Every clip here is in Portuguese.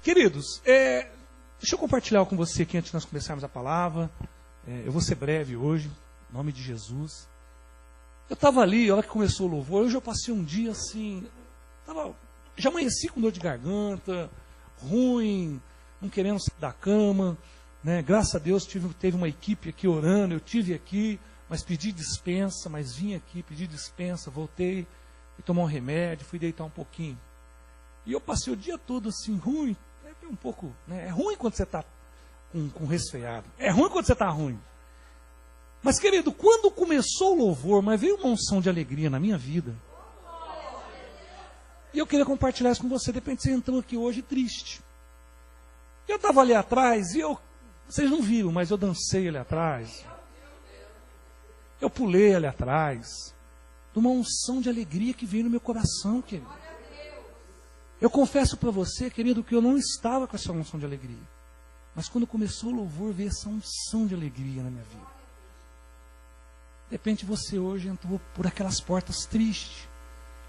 Queridos, deixa eu compartilhar com você aqui antes de nós começarmos a palavra. Eu vou ser breve hoje, em nome de Jesus. Eu estava ali, a hora que começou o louvor, hoje eu passei um dia assim, já amanheci com dor de garganta, ruim, não querendo sair da cama, né? Graças a Deus teve uma equipe aqui orando, eu estive aqui, mas pedi dispensa, mas vim aqui, pedi dispensa, voltei, fui tomar um remédio, fui deitar um pouquinho. E eu passei o dia todo assim, ruim, um pouco, né? É ruim quando você está com resfriado, é ruim quando você está ruim. Mas, querido, quando começou o louvor, mas veio uma unção de alegria na minha vida. E eu queria compartilhar isso com você. De repente você entrou aqui hoje triste. Eu estava ali atrás e vocês não viram, mas eu dancei ali atrás. Eu pulei ali atrás. De uma unção de alegria que veio no meu coração, querido. Eu confesso para você, querido, que eu não estava com essa unção de alegria. Mas quando começou o louvor, veio essa unção de alegria na minha vida. De repente você hoje entrou por aquelas portas tristes.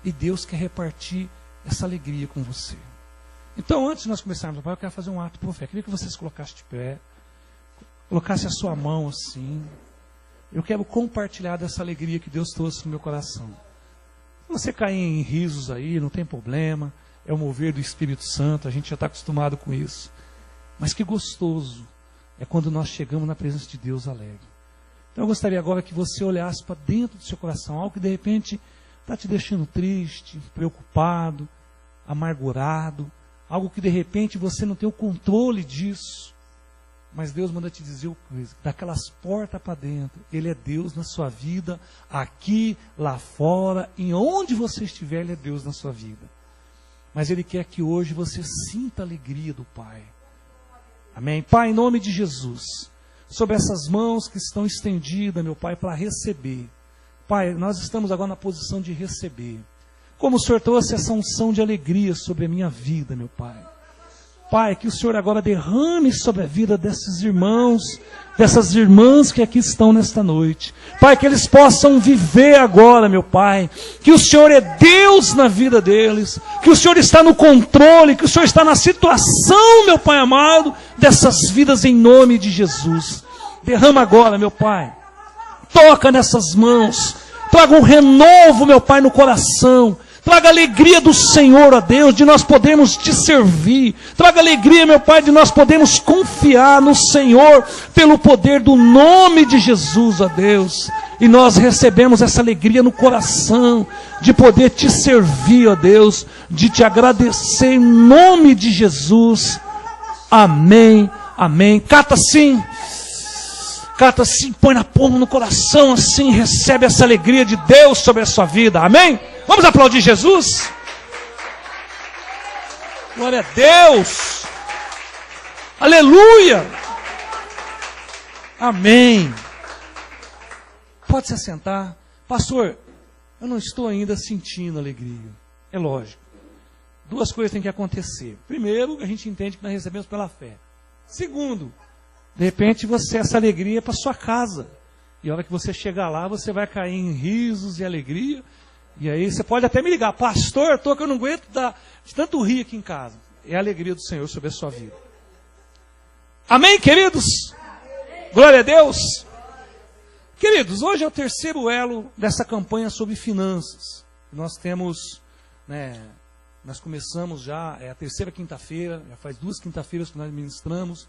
E Deus quer repartir essa alegria com você. Então, antes de nós começarmos a falar, eu quero fazer um ato profético. Eu queria que você se colocasse de pé. Colocasse a sua mão assim. Eu quero compartilhar dessa alegria que Deus trouxe no meu coração. Se você cair em risos aí, não tem problema. É o mover do Espírito Santo. A gente já está acostumado com isso. Mas que gostoso é quando nós chegamos na presença de Deus alegre. Então eu gostaria agora que você olhasse para dentro do seu coração, algo que de repente está te deixando triste, preocupado, amargurado, algo que de repente você não tem o controle disso. Mas Deus manda te dizer uma coisa, daquelas portas para dentro, Ele é Deus na sua vida, aqui, lá fora, em onde você estiver, Ele é Deus na sua vida. Mas Ele quer que hoje você sinta a alegria do Pai. Amém? Pai, em nome de Jesus, sobre essas mãos que estão estendidas, meu Pai, para receber. Pai, nós estamos agora na posição de receber. Como o Senhor trouxe essa unção de alegria sobre a minha vida, meu Pai. Pai, que o Senhor agora derrame sobre a vida desses irmãos, dessas irmãs que aqui estão nesta noite. Pai, que eles possam viver agora, meu Pai, que o Senhor é Deus na vida deles, que o Senhor está no controle, que o Senhor está na situação, meu Pai amado, dessas vidas em nome de Jesus. Derrama agora, meu Pai. Toca nessas mãos. Traga um renovo, meu Pai, no coração. Traga alegria do Senhor, ó Deus, de nós podermos te servir. Traga alegria, meu Pai, de nós podermos confiar no Senhor pelo poder do nome de Jesus, ó Deus. E nós recebemos essa alegria no coração de poder te servir, ó Deus, de te agradecer em nome de Jesus. Amém, amém. Cata assim, põe na palma no coração assim, recebe essa alegria de Deus sobre a sua vida. Amém? Vamos aplaudir Jesus? Glória a Deus! Aleluia! Amém! Pode se assentar. Pastor, eu não estou ainda sentindo alegria. É lógico. Duas coisas têm que acontecer. Primeiro, a gente entende que nós recebemos pela fé. Segundo, de repente essa alegria é para sua casa. E a hora que você chegar lá, você vai cair em risos e alegria. E aí você pode até me ligar, pastor, que eu não aguento de tanto rir aqui em casa. É a alegria do Senhor sobre a sua vida. Amém, queridos? Glória a Deus. Queridos, hoje é o terceiro elo dessa campanha sobre finanças. Nós temos, nós começamos já, é a terceira quinta-feira, já faz 2 quinta-feiras que nós ministramos.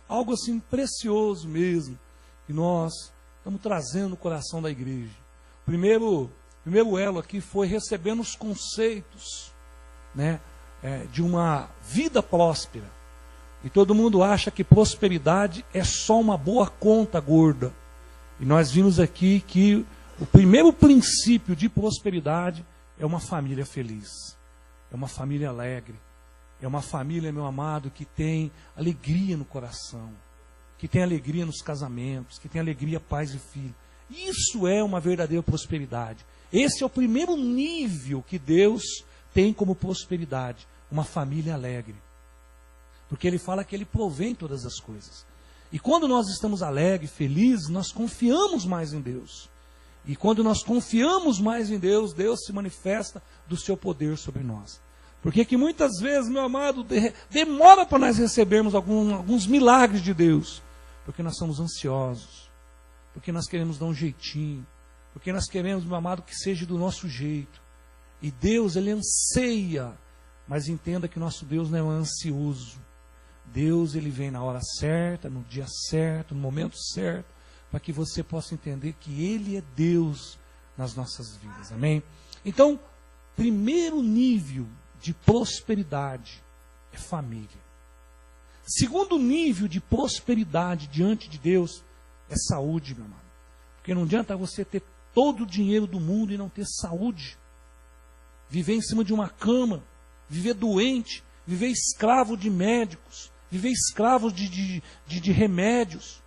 Algo assim precioso mesmo, que nós estamos trazendo no coração da igreja. O primeiro elo aqui foi recebendo os conceitos, de uma vida próspera. E todo mundo acha que prosperidade é só uma boa conta gorda. E nós vimos aqui que o primeiro princípio de prosperidade é uma família feliz, é uma família alegre, é uma família, meu amado, que tem alegria no coração, que tem alegria nos casamentos, que tem alegria pais e filhos. Isso é uma verdadeira prosperidade. Esse é o primeiro nível que Deus tem como prosperidade, uma família alegre. Porque Ele fala que Ele provém todas as coisas. E quando nós estamos alegres, felizes, nós confiamos mais em Deus. E quando nós confiamos mais em Deus, Deus se manifesta do seu poder sobre nós. Porque que muitas vezes, meu amado, demora para nós recebermos alguns milagres de Deus. Porque nós somos ansiosos. Porque nós queremos dar um jeitinho. Porque nós queremos, meu amado, que seja do nosso jeito. E Deus, Ele anseia. Mas entenda que nosso Deus não é ansioso. Deus, Ele vem na hora certa, no dia certo, no momento certo, para que você possa entender que Ele é Deus nas nossas vidas. Amém? Então, primeiro nível de prosperidade é família. Segundo nível de prosperidade diante de Deus é saúde, meu amado. Porque não adianta você ter todo o dinheiro do mundo e não ter saúde. Viver em cima de uma cama, viver doente, viver escravo de médicos, viver escravo de remédios.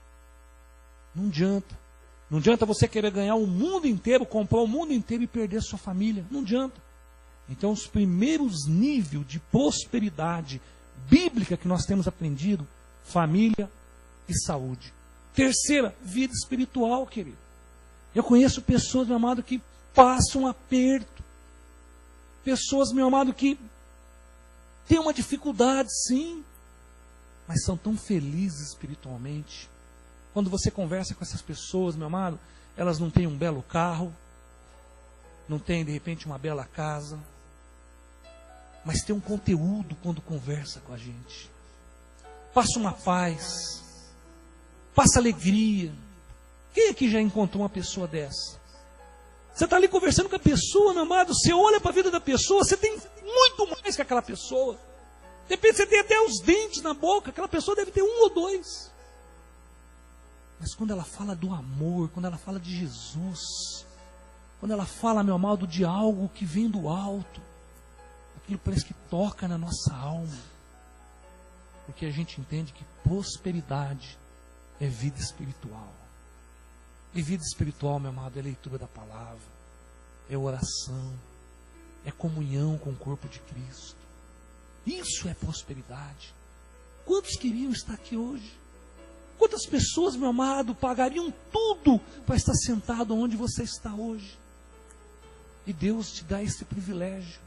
Não adianta. Não adianta você querer ganhar o mundo inteiro, comprar o mundo inteiro e perder a sua família. Não adianta. Então, os primeiros níveis de prosperidade bíblica que nós temos aprendido, família e saúde. Terceira, vida espiritual, querido. Eu conheço pessoas, meu amado, que passam um aperto. Pessoas, meu amado, que têm uma dificuldade, sim, mas são tão felizes espiritualmente. Quando você conversa com essas pessoas, meu amado, elas não têm um belo carro, não têm, de repente, uma bela casa, mas tem um conteúdo quando conversa com a gente. Passa uma paz, passa alegria. Quem aqui já encontrou uma pessoa dessa? Você está ali conversando com a pessoa, meu amado, você olha para a vida da pessoa, você tem muito mais que aquela pessoa. De repente você tem até os dentes na boca, aquela pessoa deve ter um ou dois. Mas quando ela fala do amor, quando ela fala de Jesus, quando ela fala, meu amado, de algo que vem do alto, aquilo parece que toca na nossa alma. Porque a gente entende que prosperidade é vida espiritual. E vida espiritual, meu amado, é leitura da palavra, é oração, é comunhão com o corpo de Cristo. Isso é prosperidade. Quantos queriam estar aqui hoje? Quantas pessoas, meu amado, pagariam tudo para estar sentado onde você está hoje? E Deus te dá esse privilégio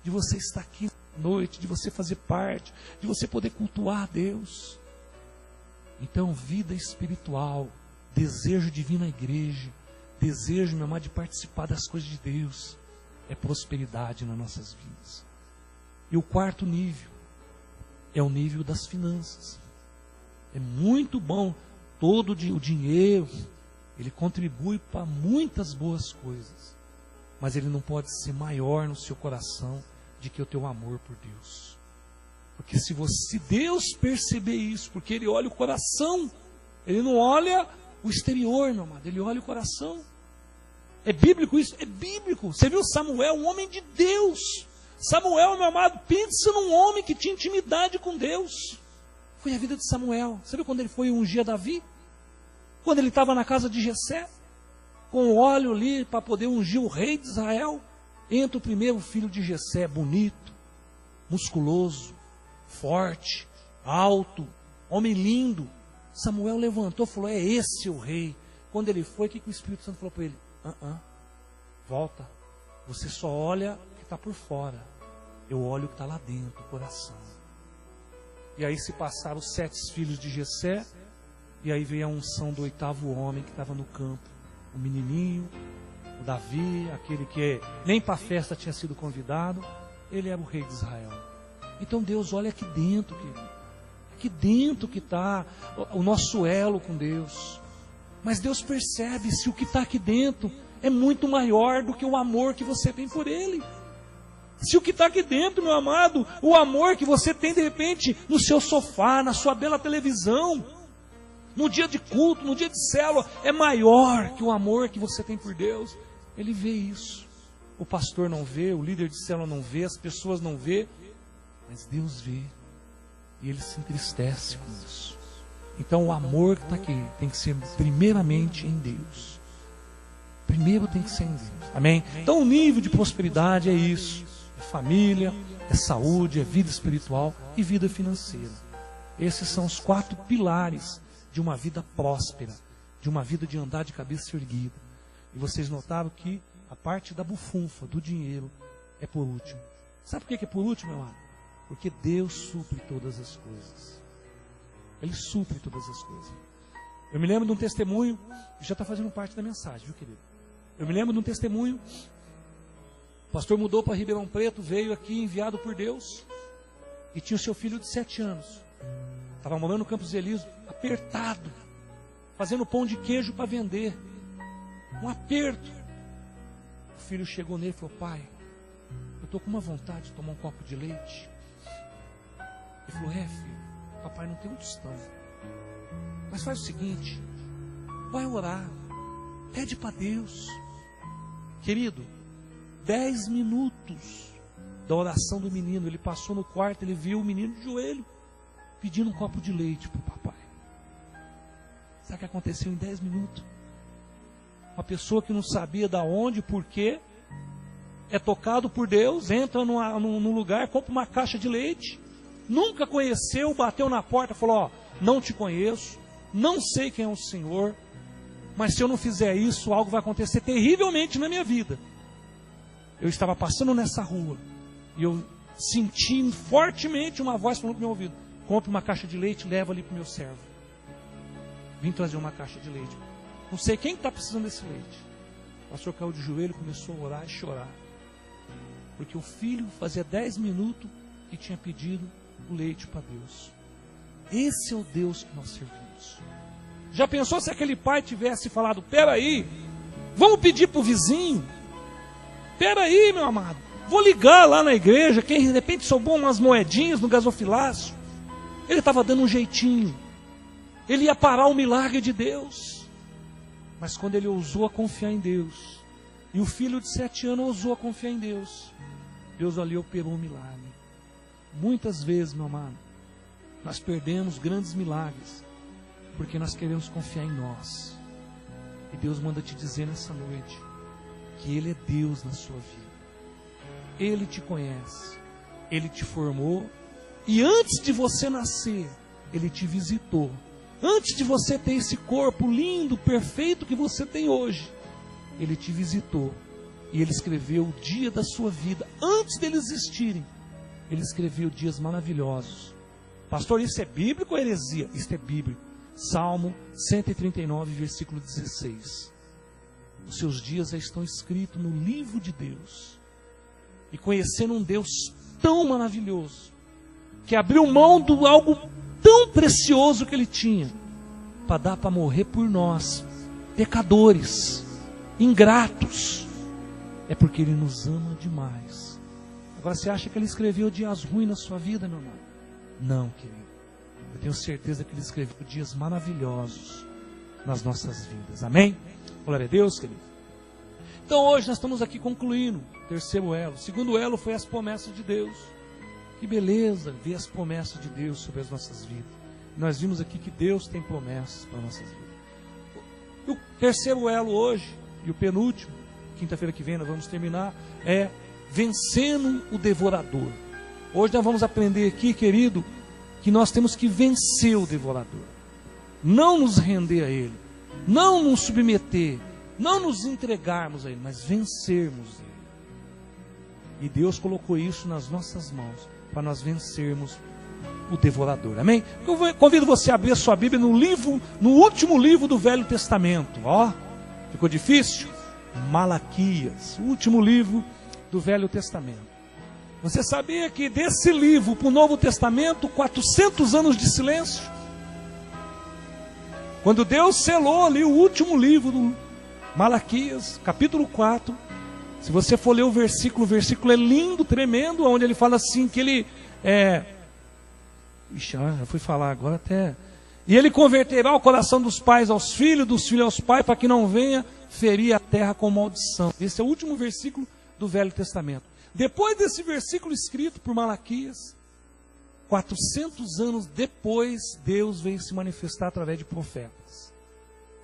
de você estar aqui à noite, de você fazer parte, de você poder cultuar a Deus. Então, vida espiritual, desejo de vir na igreja, desejo, meu amado, de participar das coisas de Deus, é prosperidade nas nossas vidas. E o quarto nível é o nível das finanças. É muito bom, todo o dinheiro, ele contribui para muitas boas coisas, mas ele não pode ser maior no seu coração de que o teu amor por Deus. Porque se Deus perceber isso, porque Ele olha o coração, Ele não olha o exterior, meu amado, Ele olha o coração. É bíblico isso? É bíblico. Você viu Samuel, um homem de Deus. Samuel, meu amado, pensa num homem que tinha intimidade com Deus. Foi a vida de Samuel. Você viu quando ele foi ungir Davi? Quando ele estava na casa de Jessé, com óleo ali para poder ungir o rei de Israel, entra o primeiro filho de Jessé, bonito, musculoso, forte, alto, homem lindo. Samuel levantou e falou: é esse o rei. Quando ele foi, o que o Espírito Santo falou para ele? Volta, você só olha o que está por fora, eu olho o que está lá dentro, o coração. E aí se passaram os 7 filhos de Jessé, e aí veio a unção do 8º homem que estava no campo, o menininho, o Davi, aquele que nem para a festa tinha sido convidado, ele era o rei de Israel. Então Deus olha aqui dentro, querido. Aqui dentro que está o nosso elo com Deus. Mas Deus percebe se o que está aqui dentro é muito maior do que o amor que você tem por Ele. Se o que está aqui dentro, meu amado, o amor que você tem de repente no seu sofá, na sua bela televisão, no dia de culto, no dia de célula, é maior que o amor que você tem por Deus. Ele vê isso. O pastor não vê, o líder de célula não vê, as pessoas não vê, mas Deus vê. E Ele se entristece com isso. Então o amor que está aqui tem que ser primeiramente em Deus. Primeiro tem que ser em Deus. Amém? Então o nível de prosperidade é isso. É família, é saúde, é vida espiritual e vida financeira. Esses são os 4 pilares de uma vida próspera, de uma vida de andar de cabeça erguida. E vocês notaram que a parte da bufunfa, do dinheiro, é por último. Sabe por que é por último, meu amado? Porque Deus supre todas as coisas. Ele supre todas as coisas. Eu me lembro de um testemunho, que já está fazendo parte da mensagem, viu, querido? Eu me lembro de um testemunho, o pastor mudou para Ribeirão Preto, veio aqui enviado por Deus, e tinha o seu filho de 7 anos. Estava morando no Campos Elíseos, apertado, fazendo pão de queijo para vender. Um aperto. O filho chegou nele e falou: pai, eu estou com uma vontade de tomar um copo de leite. Ele falou: filho, papai não tem um tostão. Mas faz o seguinte, vai orar, pede para Deus. Querido, 10 minutos da oração do menino, ele passou no quarto, ele viu o menino de joelho, pedindo um copo de leite para o papai. Sabe o que aconteceu em 10 minutos? Uma pessoa que não sabia da onde, porquê, é tocado por Deus, entra num lugar, compra uma caixa de leite, nunca conheceu, bateu na porta e falou: não te conheço, não sei quem é o Senhor, mas se eu não fizer isso, algo vai acontecer terrivelmente na minha vida. Eu estava passando nessa rua e eu senti fortemente uma voz falando no meu ouvido: compre uma caixa de leite, leva ali para o meu servo. Vim trazer uma caixa de leite. Não sei quem está precisando desse leite. O pastor caiu de joelho, começou a orar e chorar, porque o filho fazia 10 minutos que tinha pedido o leite para Deus. Esse é o Deus que nós servimos. Já pensou se aquele pai tivesse falado: peraí, vamos pedir para o vizinho? Peraí, meu amado, vou ligar lá na igreja, quem de repente sobrou umas moedinhas no gasofilácio. Ele estava dando um jeitinho, ele ia parar o milagre de Deus. Mas quando ele ousou a confiar em Deus, e o filho de 7 anos ousou a confiar em Deus, Deus ali operou um milagre. Muitas vezes, meu amado, nós perdemos grandes milagres porque nós queremos confiar em nós. E Deus manda te dizer nessa noite que Ele é Deus na sua vida. Ele te conhece, Ele te formou, e antes de você nascer, Ele te visitou. Antes de você ter esse corpo lindo, perfeito que você tem hoje, Ele te visitou. E Ele escreveu o dia da sua vida. Antes deles existirem, Ele escreveu dias maravilhosos. Pastor, isso é bíblico ou heresia? Isso é bíblico. Salmo 139, versículo 16. Os seus dias já estão escritos no livro de Deus. E conhecendo um Deus tão maravilhoso, que abriu mão de algo tão precioso que Ele tinha, para dar para morrer por nós, pecadores, ingratos, é porque Ele nos ama demais. Agora, você acha que Ele escreveu dias ruins na sua vida, meu irmão? Não, querido. Eu tenho certeza que Ele escreveu dias maravilhosos nas nossas vidas. Amém? Glória a Deus, querido. Então hoje nós estamos aqui concluindo o terceiro elo. O segundo elo foi as promessas de Deus. Que beleza ver as promessas de Deus sobre as nossas vidas. Nós vimos aqui que Deus tem promessas para as nossas vidas. E o terceiro elo hoje, e o penúltimo, quinta-feira que vem nós vamos terminar, é vencendo o devorador. Hoje nós vamos aprender aqui, querido, que nós temos que vencer o devorador. Não nos render a ele, não nos submeter, não nos entregarmos a ele, mas vencermos ele. E Deus colocou isso nas nossas mãos, para nós vencermos o devorador. Amém? Eu convido você a abrir a sua Bíblia no último livro do Velho Testamento. Ó, ficou difícil? Malaquias, o último livro do Velho Testamento. Você sabia que desse livro para o Novo Testamento, 400 anos de silêncio? Quando Deus selou ali o último livro do Malaquias, capítulo 4, se você for ler o versículo é lindo, tremendo, onde ele fala assim, que ele já fui falar agora até... E ele converterá o coração dos pais aos filhos, dos filhos aos pais, para que não venha ferir a terra com maldição. Esse é o último versículo do Velho Testamento. Depois desse versículo escrito por Malaquias, 400 anos depois, Deus veio se manifestar através de profetas.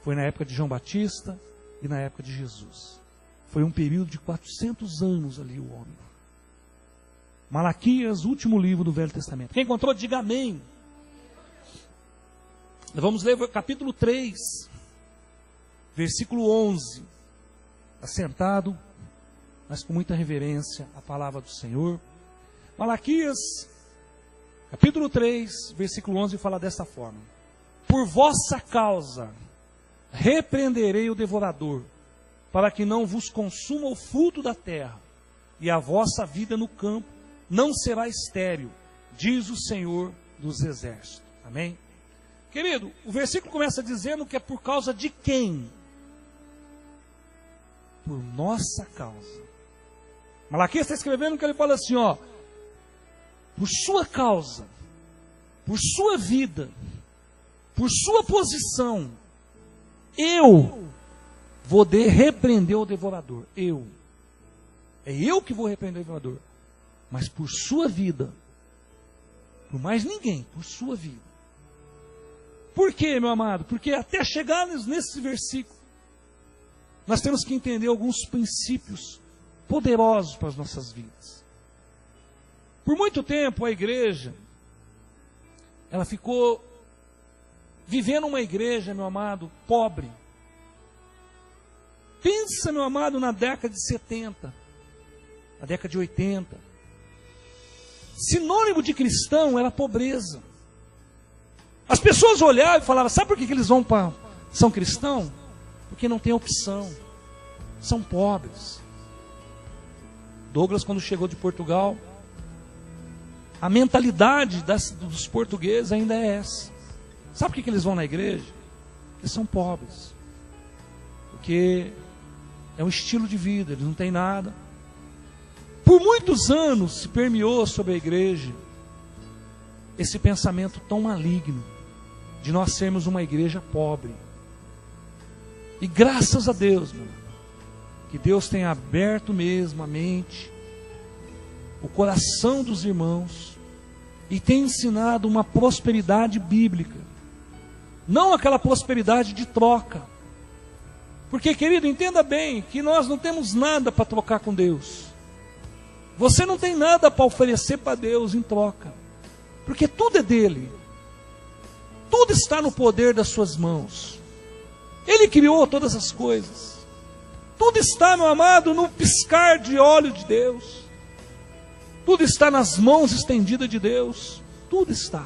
Foi na época de João Batista e na época de Jesus. Foi um período de 400 anos ali o homem. Malaquias, último livro do Velho Testamento. Quem encontrou, diga amém. Vamos ler o capítulo 3, versículo 11. Assentado, mas com muita reverência, a palavra do Senhor. Malaquias, capítulo 3, versículo 11, fala desta forma: por vossa causa repreenderei o devorador, para que não vos consuma o fruto da terra, e a vossa vida no campo não será estéril, diz o Senhor dos Exércitos. Amém? Querido, o versículo começa dizendo que é por causa de quem? Por nossa causa. Malaquias está escrevendo que ele fala assim, ó: por sua causa, por sua vida, por sua posição, eu vou repreender o devorador. É eu que vou repreender o devorador. Mas por sua vida, por mais ninguém, por sua vida. Por quê, meu amado? Porque até chegar nesse versículo, nós temos que entender alguns princípios poderosos para as nossas vidas. Por muito tempo a igreja, ela ficou vivendo uma igreja, meu amado, pobre. Pensa, meu amado, na década de 70, na década de 80. Sinônimo de cristão era pobreza. As pessoas olhavam e falavam: sabe por que eles são cristãos? Porque não tem opção. São pobres. Douglas, quando chegou de Portugal, a mentalidade dos portugueses ainda é essa. Sabe por que eles vão na igreja? Eles são pobres. Porque é um estilo de vida, eles não têm nada. Por muitos anos se permeou sobre a igreja esse pensamento tão maligno de nós sermos uma igreja pobre. E graças a Deus, meu irmão, que Deus tenha aberto mesmo a mente, o coração dos irmãos, e tem ensinado uma prosperidade bíblica. Não aquela prosperidade de troca. Porque, querido, entenda bem que nós não temos nada para trocar com Deus. Você não tem nada para oferecer para Deus em troca. Porque tudo é dele. Tudo está no poder das suas mãos. Ele criou todas as coisas. Tudo está, meu amado, no piscar de olho de Deus. Tudo está nas mãos estendidas de Deus. Tudo está.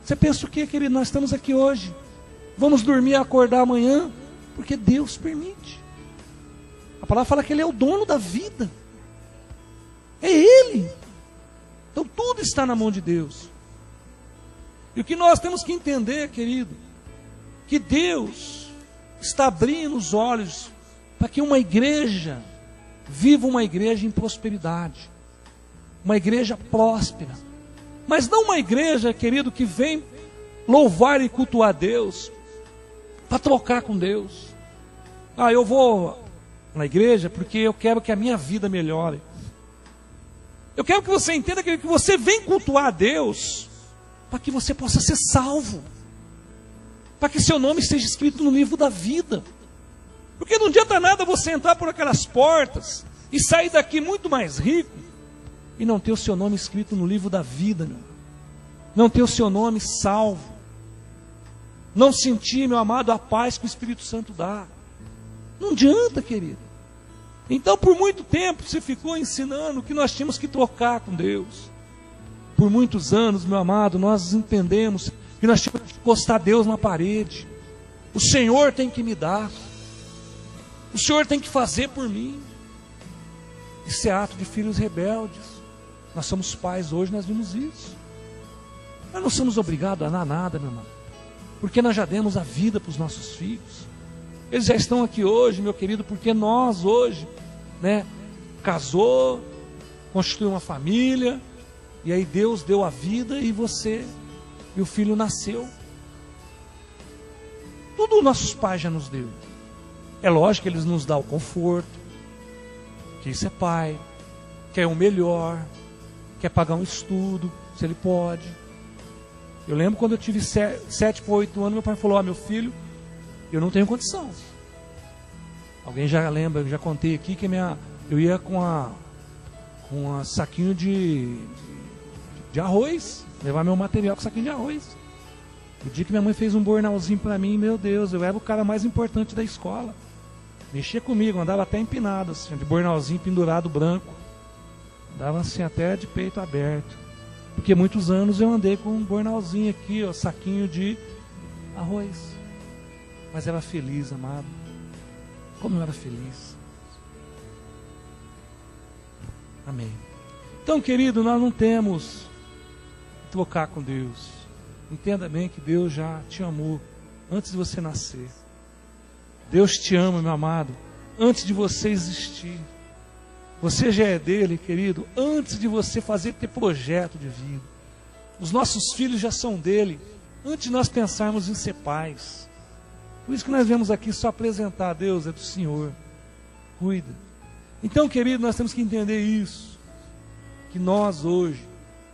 Você pensa o quê, querido? Nós estamos aqui hoje. Vamos dormir e acordar amanhã, porque Deus permite. A palavra fala que Ele é o dono da vida. É Ele. Então tudo está na mão de Deus. E o que nós temos que entender, querido, que Deus está abrindo os olhos para que uma igreja viva uma igreja em prosperidade, uma igreja próspera, mas não uma igreja, querido, que vem louvar e cultuar Deus para trocar com Deus. Eu vou na igreja porque eu quero que a minha vida melhore. Eu quero que você entenda que você vem cultuar a Deus para que você possa ser salvo, para que seu nome esteja escrito no livro da vida. Porque não adianta nada você entrar por aquelas portas e sair daqui muito mais rico e não ter o seu nome escrito no livro da vida, meu. Não ter o seu nome salvo, não sentir, meu amado, a paz que o Espírito Santo dá. Não adianta, querido. Então, por muito tempo, você ficou ensinando que nós tínhamos que trocar com Deus. Por muitos anos, meu amado, nós entendemos que nós tínhamos que encostar Deus na parede. O Senhor tem que me dar. O Senhor tem que fazer por mim. Isso é ato de filhos rebeldes. Nós somos pais hoje, nós vimos isso. Nós não somos obrigados a dar nada, meu irmão, porque nós já demos a vida para os nossos filhos. Eles já estão aqui hoje, meu querido, porque nós hoje, casou, constituiu uma família, e aí Deus deu a vida e o filho nasceu. Tudo nossos pais já nos deu. É lógico que eles nos dão o conforto, que isso é pai, quer o melhor, quer pagar um estudo, se ele pode. Eu lembro quando eu tive 7 para 8 anos, meu pai falou: meu filho, eu não tenho condição. Alguém já lembra, eu já contei aqui que eu ia com um saquinho de arroz, levar meu material com saquinho de arroz. O dia que minha mãe fez um bornalzinho para mim, meu Deus, eu era o cara mais importante da escola. Mexia comigo, andava até empinado, assim, de bornalzinho pendurado branco. Dava assim até de peito aberto. Porque muitos anos eu andei com um bornalzinho aqui, ó, saquinho de arroz. Mas era feliz, amado. Como eu era feliz. Amém. Então, querido, nós não temos que trocar com Deus. Entenda bem que Deus já te amou antes de você nascer. Deus te ama, meu amado, antes de você existir. Você já é dele, querido, antes de você ter projeto de vida. Os nossos filhos já são dele, antes de nós pensarmos em ser pais. Por isso que nós viemos aqui só apresentar a Deus, é do Senhor. Cuida. Então, querido, nós temos que entender isso. Que nós hoje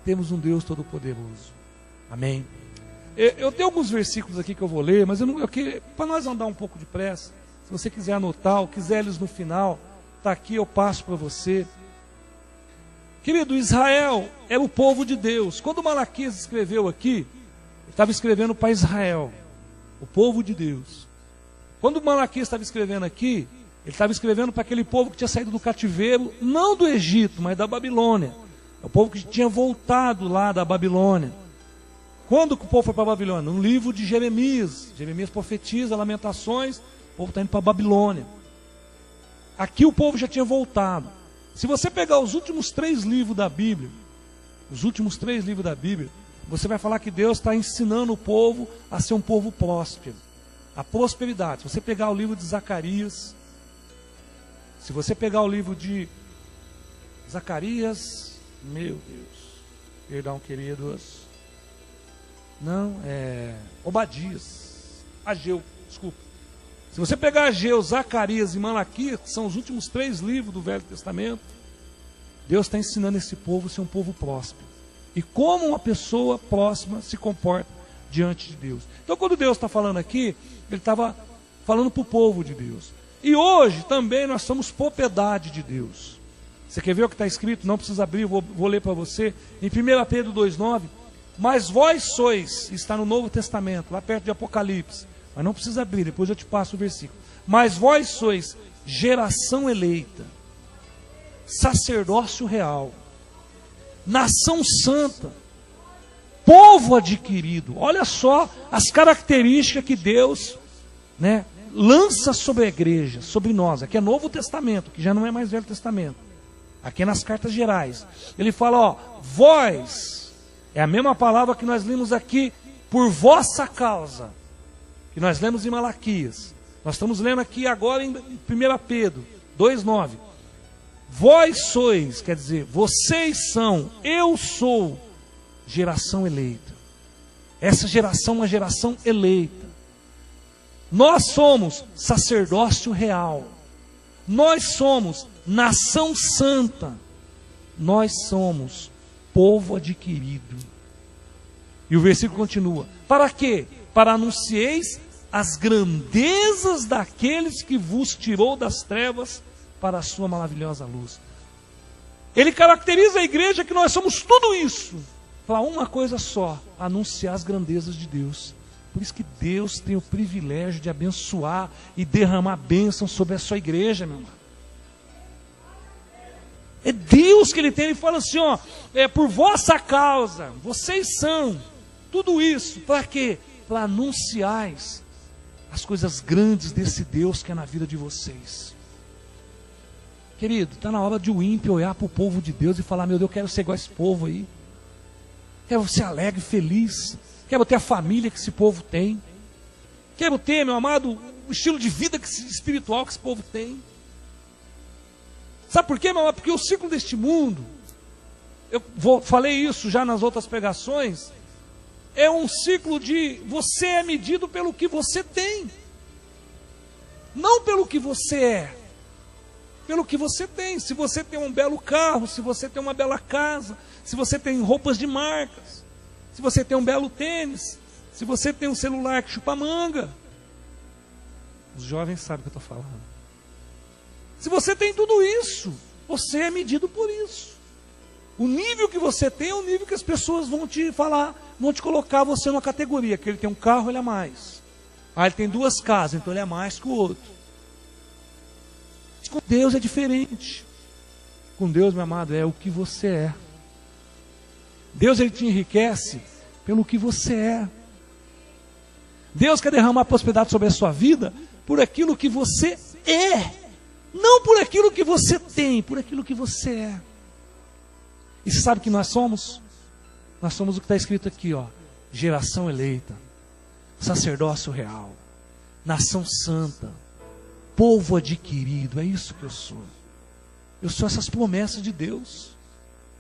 temos um Deus Todo-Poderoso. Amém. Eu tenho alguns versículos aqui que eu vou ler, mas para nós andar um pouco depressa, se você quiser anotar ou quiser eles no final, está aqui, eu passo para você. Querido, Israel era o povo de Deus. Quando Malaquias escreveu aqui, ele estava escrevendo para Israel, o povo de Deus. Quando Malaquias estava escrevendo aqui, ele estava escrevendo para aquele povo que tinha saído do cativeiro, não do Egito, mas da Babilônia. É o povo que tinha voltado lá da Babilônia. Quando que o povo foi para a Babilônia? No livro de Jeremias. Jeremias profetiza, Lamentações, o povo está indo para a Babilônia. Aqui o povo já tinha voltado. Se você pegar os últimos 3 livros da Bíblia, você vai falar que Deus está ensinando o povo a ser um povo próspero. A prosperidade. Se você pegar o livro de Zacarias, se você pegar o livro de Zacarias, meu Deus, perdão, queridos, Obadias, Ageu, desculpa. Se você pegar Ageu, Zacarias e Malaquias, que são os últimos 3 livros do Velho Testamento, Deus está ensinando esse povo a ser um povo próspero. E como uma pessoa próxima se comporta diante de Deus. Então, quando Deus está falando aqui, Ele estava falando para o povo de Deus. E hoje também nós somos propriedade de Deus. Você quer ver o que está escrito? Não precisa abrir, vou ler para você. Em 1 Pedro 2,9, mas vós sois, está no Novo Testamento, lá perto de Apocalipse, mas não precisa abrir, depois eu te passo o versículo. Mas vós sois geração eleita, sacerdócio real, nação santa, povo adquirido. Olha só as características que Deus, lança sobre a igreja, sobre nós. Aqui é Novo Testamento, que já não é mais Velho Testamento. Aqui é nas cartas gerais. Ele fala, vós, é a mesma palavra que nós lemos aqui, por vossa causa, que nós lemos em Malaquias. Nós estamos lendo aqui agora em 1 Pedro 2,9. Vós sois, quer dizer, vocês são, eu sou, geração eleita. Essa geração é uma geração eleita. Nós somos sacerdócio real. Nós somos nação santa. Nós somos povo adquirido. E o versículo continua. Para quê? Para anuncieis as grandezas daqueles que vos tirou das trevas para a sua maravilhosa luz. Ele caracteriza a igreja que nós somos tudo isso. Para uma coisa só, anunciar as grandezas de Deus. Por isso que Deus tem o privilégio de abençoar e derramar bênção sobre a sua igreja, meu irmão. É Deus que Ele tem. Ele fala assim, por vossa causa, vocês são tudo isso. Para quê? Para anunciais as coisas grandes desse Deus que é na vida de vocês. Querido, está na hora de o ímpio olhar para o povo de Deus e falar, meu Deus, eu quero ser igual a esse povo aí. Quero ser alegre, feliz. Quero ter a família que esse povo tem. Quero ter, meu amado, o estilo de vida espiritual que esse povo tem. Sabe por quê, meu amado? Porque o ciclo deste mundo, falei isso já nas outras pregações, é um ciclo de você é medido pelo que você tem. Não pelo que você é. Pelo que você tem. Se você tem um belo carro, se você tem uma bela casa, se você tem roupas de marcas, se você tem um belo tênis, se você tem um celular que chupa manga. Os jovens sabem o que eu estou falando. Se você tem tudo isso, você é medido por isso. O nível que você tem é o nível que as pessoas vão te falar, vão te colocar você numa categoria, que ele tem um carro, ele é mais. Ele tem 2 casas, então ele é mais que o outro. Com Deus é diferente. com Deus, meu amado, é o que você é. Deus, ele te enriquece pelo que você é. Deus quer derramar prosperidade sobre a sua vida por aquilo que você é. Não por aquilo que você tem, por aquilo que você é. E você sabe o que nós somos? Nós somos o que está escrito aqui, ó. Geração eleita, sacerdócio real, nação santa, povo adquirido. É isso que eu sou. Eu sou essas promessas de Deus.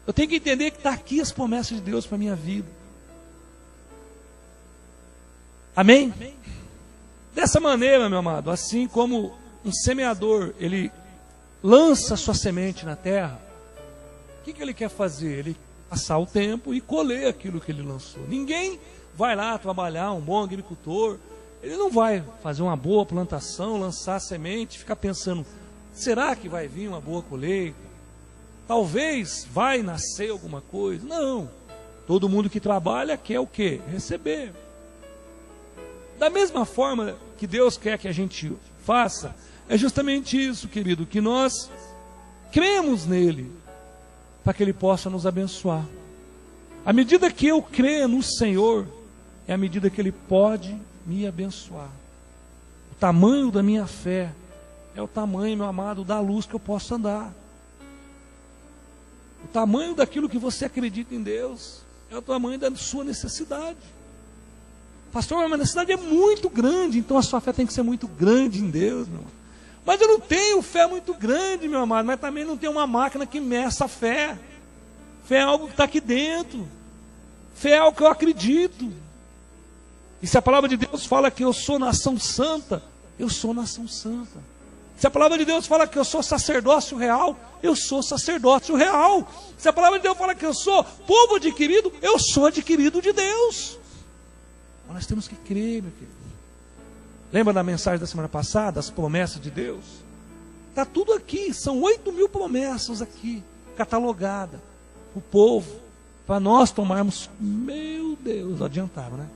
Eu tenho que entender que está aqui as promessas de Deus para a minha vida. Amém? Dessa maneira, meu amado, assim como um semeador, ele lança a sua semente na terra, o que ele quer fazer? Ele passar o tempo e colher aquilo que ele lançou. Ninguém vai lá trabalhar, um bom agricultor, ele não vai fazer uma boa plantação, lançar a semente, ficar pensando, será que vai vir uma boa colheita? Talvez vai nascer alguma coisa. Não. Todo mundo que trabalha quer o quê? Receber. Da mesma forma que Deus quer que a gente faça, é justamente isso, querido, que nós cremos nele, para que ele possa nos abençoar. À medida que eu creio no Senhor, é a medida que ele pode me abençoar. O tamanho da minha fé é o tamanho, meu amado, da luz que eu posso andar. O tamanho daquilo que você acredita em Deus é o tamanho da sua necessidade. Pastor, mas a necessidade é muito grande, então a sua fé tem que ser muito grande em Deus, meu amado. Mas eu não tenho fé muito grande, meu amado, mas também não tenho uma máquina que meça a fé. Fé é algo que está aqui dentro. Fé é algo que eu acredito. E se a palavra de Deus fala que eu sou nação santa, eu sou nação santa. Se a palavra de Deus fala que eu sou sacerdócio real, eu sou sacerdócio real. Se a palavra de Deus fala que eu sou povo adquirido, eu sou adquirido de Deus. Mas nós temos que crer, meu querido. Lembra da mensagem da semana passada, as promessas de Deus? Está tudo aqui, são 8.000 promessas aqui, catalogadas. O povo, para nós tomarmos, meu Deus, adiantaram, né?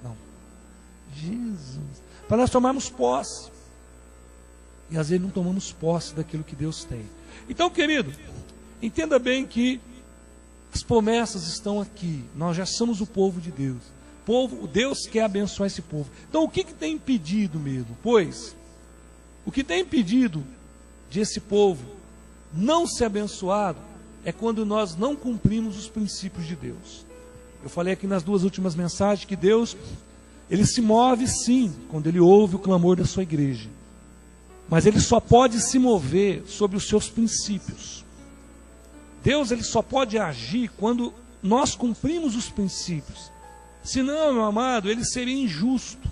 Não. Jesus. Para nós tomarmos posse. E às vezes não tomamos posse daquilo que Deus tem. Então, querido, entenda bem que as promessas estão aqui. Nós já somos o povo de Deus. Deus quer abençoar esse povo. Então o que tem impedido mesmo? Pois, o que tem impedido de esse povo não ser abençoado é quando nós não cumprimos os princípios de Deus. Eu falei aqui nas duas últimas mensagens que Deus, ele se move sim, quando ele ouve o clamor da sua igreja. Mas ele só pode se mover sobre os seus princípios. Deus, ele só pode agir quando nós cumprimos os princípios. Senão, meu amado, ele seria injusto.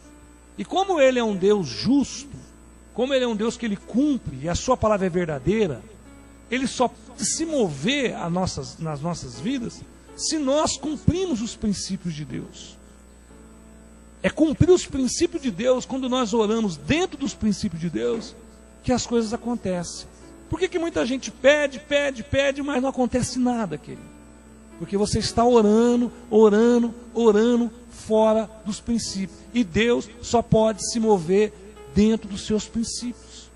E como ele é um Deus justo, como ele é um Deus que ele cumpre, e a sua palavra é verdadeira, ele só pode se mover nas nossas vidas, se nós cumprimos os princípios de Deus. É cumprir os princípios de Deus, quando nós oramos dentro dos princípios de Deus, que as coisas acontecem. Por que muita gente pede, mas não acontece nada, querido? Porque você está orando fora dos princípios. E Deus só pode se mover dentro dos seus princípios.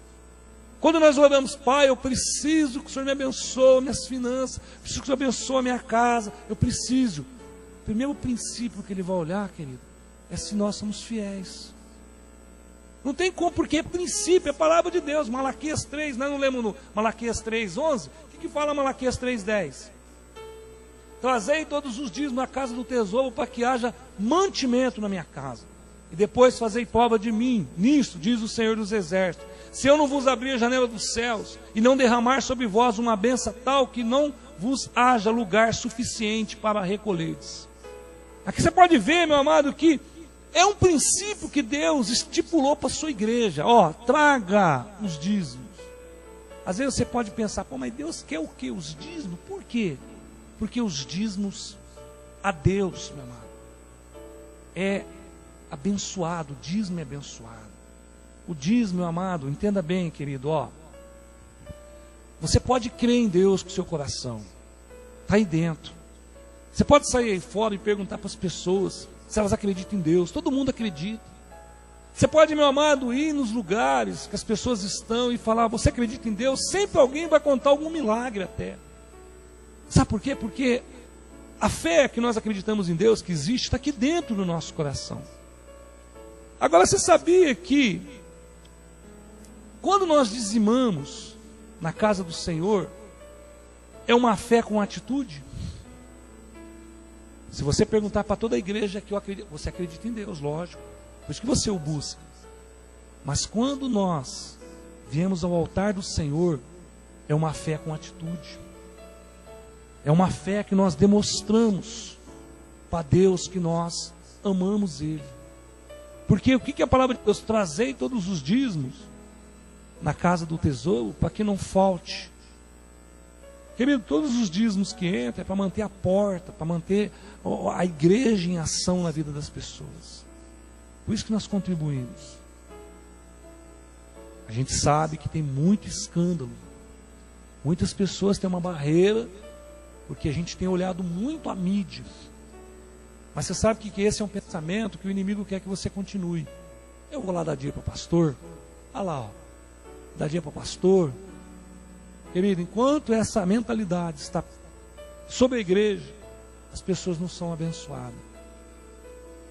Quando nós oramos, Pai, eu preciso que o Senhor me abençoe minhas finanças, preciso que o Senhor abençoe a minha casa, eu preciso. O primeiro princípio que Ele vai olhar, querido, é se nós somos fiéis. Não tem como, porque é princípio, é a palavra de Deus. Malaquias 3, nós não lemos no Malaquias 3:11? O que fala Malaquias 3:10? Trazei todos os dias na casa do tesouro para que haja mantimento na minha casa. E depois fazei prova de mim. Nisto, diz o Senhor dos Exércitos, se eu não vos abrir a janela dos céus e não derramar sobre vós uma bênção tal que não vos haja lugar suficiente para recolheres. Aqui você pode ver, meu amado, que é um princípio que Deus estipulou para a sua igreja. Ó, traga os dízimos. Às vezes você pode pensar, pô, mas Deus quer o quê? Os dízimos? Por quê? Porque os dízimos a Deus, meu amado, é abençoado. O dízimo é abençoado. O dízimo, meu amado, entenda bem, querido, ó. Você pode crer em Deus com o seu coração. Está aí dentro. Você pode sair aí fora e perguntar para as pessoas se elas acreditam em Deus. Todo mundo acredita. Você pode, meu amado, ir nos lugares que as pessoas estão e falar, você acredita em Deus? Sempre alguém vai contar algum milagre até. Sabe por quê? Porque a fé que nós acreditamos em Deus, que existe, está aqui dentro do nosso coração. Agora, você sabia que quando nós dizimamos na casa do Senhor, é uma fé com atitude? Se você perguntar para toda a igreja que eu acredito, você acredita em Deus, lógico. Por isso que você o busca. Mas quando nós viemos ao altar do Senhor, é uma fé com atitude. É uma fé que nós demonstramos para Deus que nós amamos Ele. Porque o que a palavra de Deus? Trazei todos os dízimos na casa do tesouro, para que não falte. Querido, todos os dízimos que entram é para manter a porta, para manter a igreja em ação na vida das pessoas. Por isso que nós contribuímos. A gente sabe que tem muito escândalo. Muitas pessoas têm uma barreira, porque a gente tem olhado muito a mídia. Mas você sabe que esse é um pensamento que o inimigo quer que você continue. Eu vou lá dar dia para o pastor. Olha lá, ó. Dar dia para o pastor. Querido, enquanto essa mentalidade está sobre a igreja, as pessoas não são abençoadas.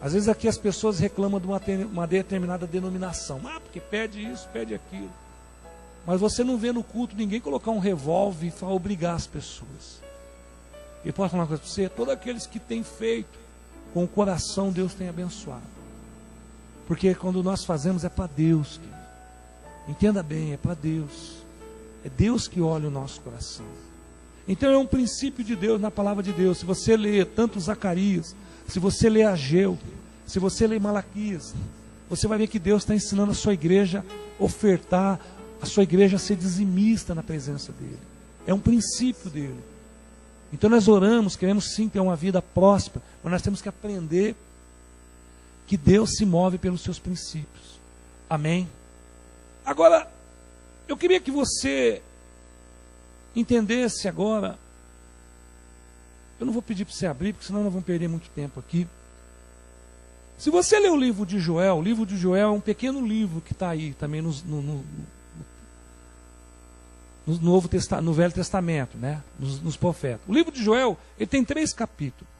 Às vezes aqui as pessoas reclamam de uma determinada denominação. Ah, porque pede isso, pede aquilo. Mas você não vê no culto ninguém colocar um revólver para obrigar as pessoas. E posso falar uma coisa para você? Todos aqueles que têm feito com o coração, Deus tem abençoado. Porque quando nós fazemos é para Deus. Querido. Entenda bem, é para Deus. É Deus que olha o nosso coração. Então é um princípio de Deus na palavra de Deus. Se você lê tanto Zacarias, se você lê Ageu, se você lê Malaquias, você vai ver que Deus está ensinando a sua igreja a ofertar, a sua igreja a ser dizimista na presença dEle. É um princípio dEle. Então nós oramos, queremos sim ter uma vida próspera, mas nós temos que aprender que Deus se move pelos seus princípios. Amém? Agora, eu queria que você entendesse agora. Eu não vou pedir para você abrir, porque senão nós vamos perder muito tempo aqui. Se você ler o livro de Joel é um pequeno livro que está aí também no Velho Testamento, né? nos profetas. O livro de Joel, ele tem 3 capítulos.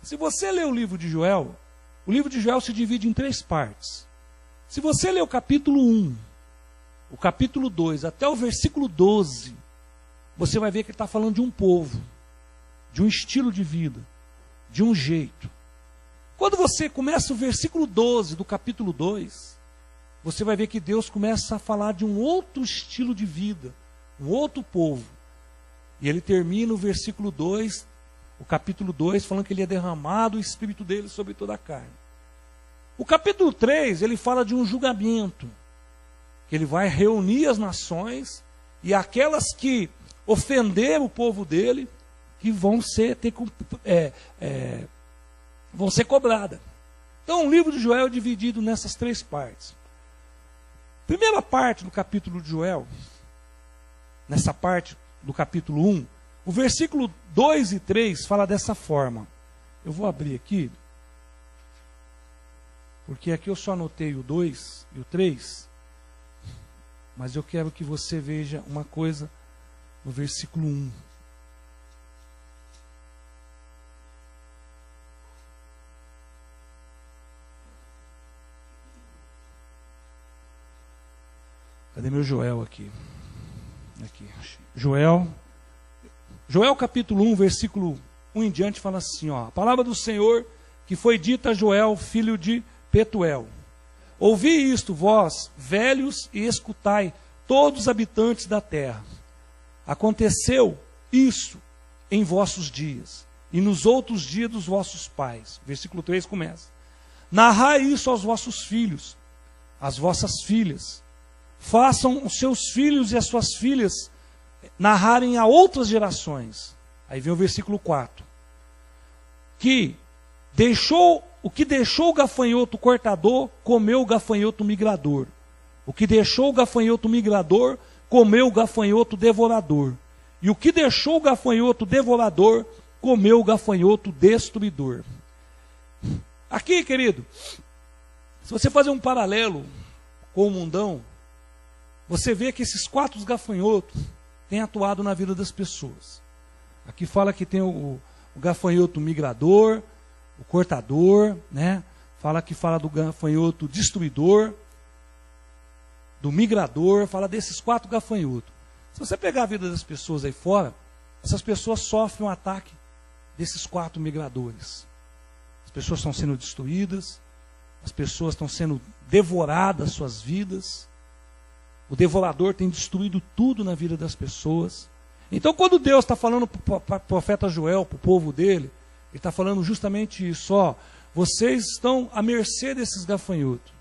Se você ler o livro de Joel se divide em 3 partes. Se você ler o capítulo 1, o capítulo 2, até o versículo 12, você vai ver que ele está falando de um povo, de um estilo de vida, de um jeito. Quando você começa o versículo 12 do capítulo 2, você vai ver que Deus começa a falar de um outro estilo de vida, um outro povo. E ele termina o versículo 2, o capítulo 2, falando que ele ia derramar o Espírito dele sobre toda a carne. O capítulo 3, ele fala de um julgamento, que ele vai reunir as nações, e aquelas que ofenderam o povo dele, que vão ser cobradas. Então o livro de Joel é dividido nessas 3 partes. Primeira parte do capítulo de Joel, nessa parte do capítulo 1, o versículo 2 e 3 fala dessa forma. Eu vou abrir aqui, porque aqui eu só anotei o 2 e o 3, mas eu quero que você veja uma coisa no versículo 1. Cadê meu Joel aqui? Aqui. Joel capítulo 1, versículo 1 em diante fala assim, ó: a palavra do Senhor que foi dita a Joel, filho de Petuel. Ouvi isto, vós, velhos, e escutai, todos os habitantes da terra. Aconteceu isso em vossos dias, e nos outros dias dos vossos pais. Versículo 3 começa. Narrai isso aos vossos filhos, às vossas filhas. Façam os seus filhos e as suas filhas narrarem a outras gerações. Aí vem o versículo 4. O que deixou o gafanhoto cortador, comeu o gafanhoto migrador. O que deixou o gafanhoto migrador, comeu o gafanhoto devorador. E o que deixou o gafanhoto devorador, comeu o gafanhoto destruidor. Aqui, querido, Se você fazer um paralelo com o mundão, você vê que esses 4 gafanhotos têm atuado na vida das pessoas. Aqui fala que tem o gafanhoto migrador, o cortador, né? Fala do gafanhoto destruidor, do migrador, fala desses 4 gafanhotos. Se você pegar a vida das pessoas aí fora, essas pessoas sofrem um ataque desses 4 migradores. As pessoas estão sendo destruídas, as pessoas estão sendo devoradas suas vidas. O devorador tem destruído tudo na vida das pessoas. Então, quando Deus está falando para o profeta Joel, para o povo dele, ele está falando justamente isso: ó, vocês estão à mercê desses gafanhotos.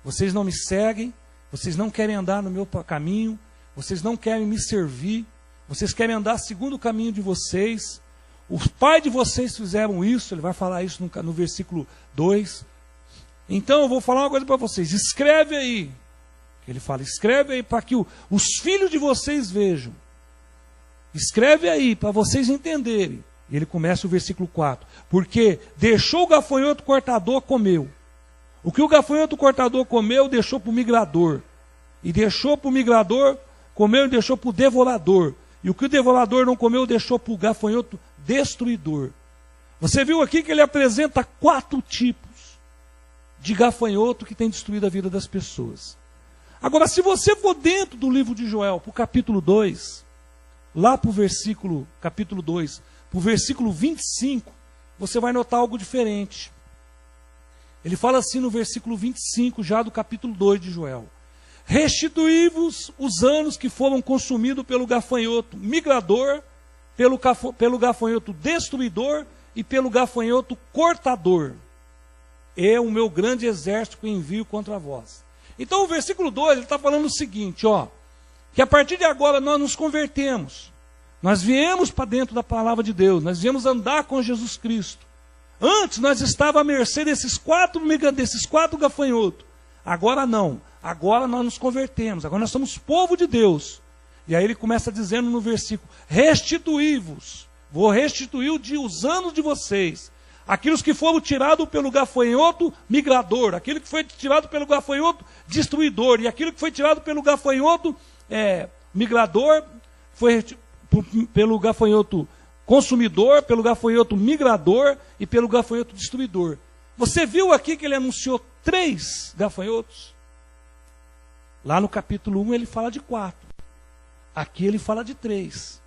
Vocês não me seguem, vocês não querem andar no meu caminho, vocês não querem me servir, vocês querem andar segundo o caminho de vocês. Os pais de vocês fizeram isso, ele vai falar isso no versículo 2. Então eu vou falar uma coisa para vocês: escreve aí. Ele fala, escreve aí para que os filhos de vocês vejam. Escreve aí para vocês entenderem. E ele começa o versículo 4. Porque deixou o gafanhoto cortador, comeu. O que o gafanhoto cortador comeu, deixou para o migrador. E deixou para o migrador, comeu e deixou para o devorador. E o que o devorador não comeu, deixou para o gafanhoto destruidor. Você viu aqui que ele apresenta 4 tipos de gafanhoto que tem destruído a vida das pessoas. Agora, se você for dentro do livro de Joel, para o capítulo 2, lá para o versículo, capítulo 2, para o versículo 25, você vai notar algo diferente. Ele fala assim no versículo 25, já do capítulo 2 de Joel: restituí-vos os anos que foram consumidos pelo gafanhoto migrador, pelo gafanhoto destruidor e pelo gafanhoto cortador. É o meu grande exército que envio contra vós. Então o versículo 2, ele está falando o seguinte, ó, que a partir de agora nós nos convertemos. Nós viemos para dentro da palavra de Deus, nós viemos andar com Jesus Cristo. Antes nós estávamos à mercê desses 4 gafanhotos. Agora não, agora nós nos convertemos, agora nós somos povo de Deus. E aí ele começa dizendo no versículo: restituí-vos, vou restituir os anos de vocês. Aqueles que foram tirados pelo gafanhoto migrador, aquele que foi tirado pelo gafanhoto destruidor, e aquele que foi tirado pelo gafanhoto migrador, foi pelo gafanhoto consumidor, pelo gafanhoto migrador e pelo gafanhoto destruidor. Você viu aqui que ele anunciou 3 gafanhotos? Lá no capítulo 1 ele fala de 4. Aqui ele fala de 3.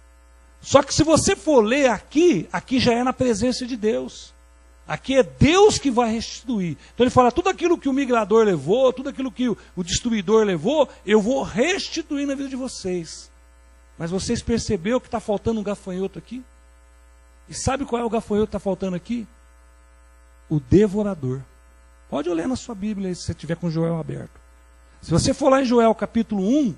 Só que se você for ler aqui já é na presença de Deus. Aqui é Deus que vai restituir. Então ele fala, tudo aquilo que o migrador levou, tudo aquilo que o destruidor levou, eu vou restituir na vida de vocês. Mas vocês perceberam que está faltando um gafanhoto aqui? E sabe qual é o gafanhoto que está faltando aqui? O devorador. Pode olhar na sua Bíblia aí, se você tiver com Joel aberto. Se você for lá em Joel capítulo 1,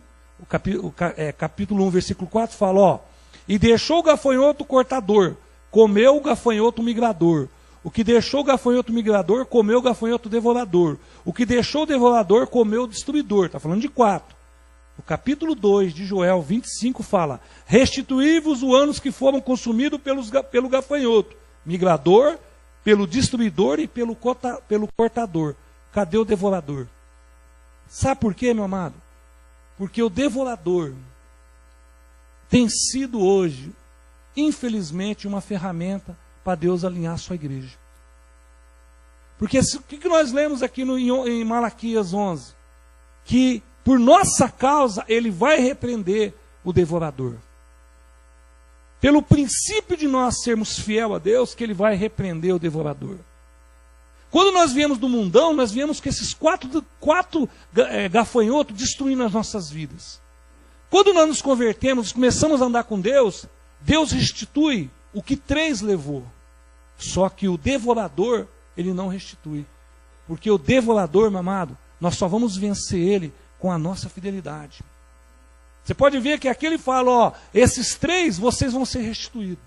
capítulo 1, versículo 4, fala, ó, e deixou o gafanhoto cortador, comeu o gafanhoto migrador. O que deixou o gafanhoto migrador, comeu o gafanhoto devorador. O que deixou o devorador, comeu o destruidor. Está falando de 4. O capítulo 2 de Joel 25 fala, restituí-vos os anos que foram consumidos pelo gafanhoto migrador, pelo destruidor e pelo cortador. Cadê o devorador? Sabe por quê, meu amado? Porque o devorador tem sido hoje, infelizmente, uma ferramenta para Deus alinhar a sua igreja. Porque o que nós lemos aqui em Malaquias 11? Que por nossa causa ele vai repreender o devorador. Pelo princípio de nós sermos fiel a Deus, que ele vai repreender o devorador. Quando nós viemos do mundão, nós viemos com esses 4 gafanhotos destruindo as nossas vidas. Quando nós nos convertemos, começamos a andar com Deus, Deus restitui o que 3 levou. Só que o devorador, ele não restitui. Porque o devorador, meu amado, nós só vamos vencer ele com a nossa fidelidade. Você pode ver que aqui ele fala, ó, esses 3 vocês vão ser restituídos.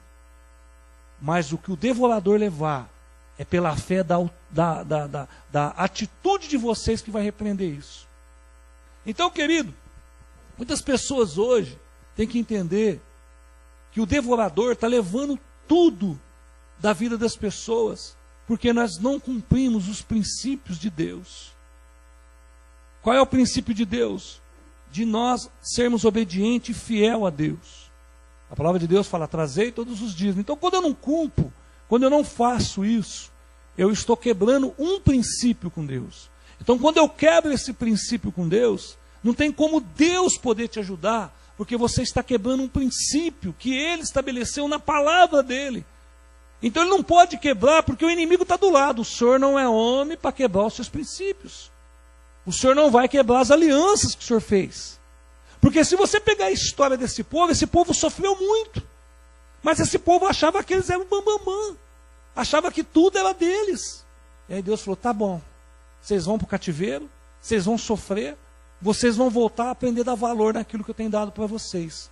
Mas o que o devorador levar é pela fé da atitude de vocês que vai repreender isso. Então, querido, muitas pessoas hoje têm que entender que o devorador está levando tudo da vida das pessoas, porque nós não cumprimos os princípios de Deus. Qual é o princípio de Deus? De nós sermos obedientes e fiel a Deus. A palavra de Deus fala, trazei todos os dias. Então, quando eu não cumpro, quando eu não faço isso, eu estou quebrando um princípio com Deus. Então, quando eu quebro esse princípio com Deus, não tem como Deus poder te ajudar, porque você está quebrando um princípio que Ele estabeleceu na palavra dEle. Então, Ele não pode quebrar, porque o inimigo está do lado. O Senhor não é homem para quebrar os seus princípios. O Senhor não vai quebrar as alianças que o Senhor fez. Porque se você pegar a história desse povo sofreu muito. Mas esse povo achava que eles eram bambambam. Achava que tudo era deles. E aí Deus falou, tá bom. Vocês vão para o cativeiro, vocês vão sofrer, vocês vão voltar a aprender a dar valor naquilo que eu tenho dado para vocês.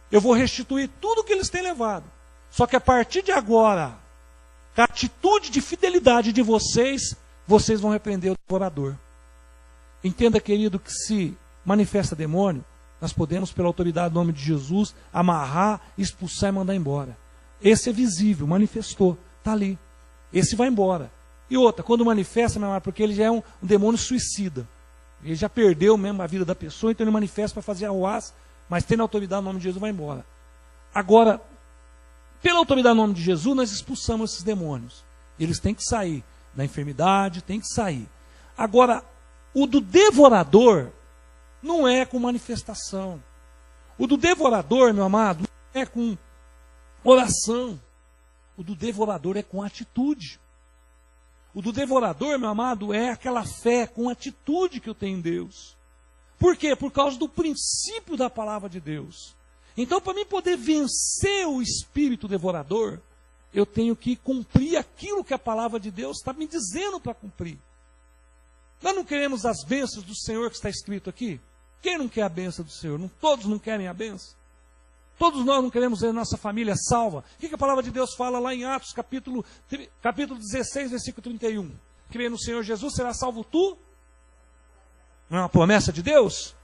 Eu vou restituir tudo que eles têm levado. Só que a partir de agora, com a atitude de fidelidade de vocês, vocês vão repreender o devorador. Entenda, querido, que se manifesta demônio, nós podemos, pela autoridade do nome de Jesus, amarrar, expulsar e mandar embora. Esse é visível, manifestou, está ali. Esse vai embora. E outra, quando manifesta, meu amado, porque ele já é um demônio suicida. Ele já perdeu mesmo a vida da pessoa, então ele manifesta para fazer arruaça, mas tendo autoridade no nome de Jesus, vai embora. Agora, pela autoridade no nome de Jesus, nós expulsamos esses demônios. Eles têm que sair da enfermidade, têm que sair. Agora, o do devorador não é com manifestação. O do devorador, meu amado, não é com oração. O do devorador é com atitude. O do devorador, meu amado, é aquela fé com atitude que eu tenho em Deus. Por quê? Por causa do princípio da palavra de Deus. Então, para mim poder vencer o espírito devorador, eu tenho que cumprir aquilo que a palavra de Deus está me dizendo para cumprir. Nós não queremos as bênçãos do Senhor que está escrito aqui? Quem não quer a bênção do Senhor? Todos não querem a bênção? Todos nós não queremos ver a nossa família salva? O que a palavra de Deus fala lá em Atos, capítulo 16, versículo 31? Crê no Senhor Jesus, será salvo tu? Não é uma promessa de Deus?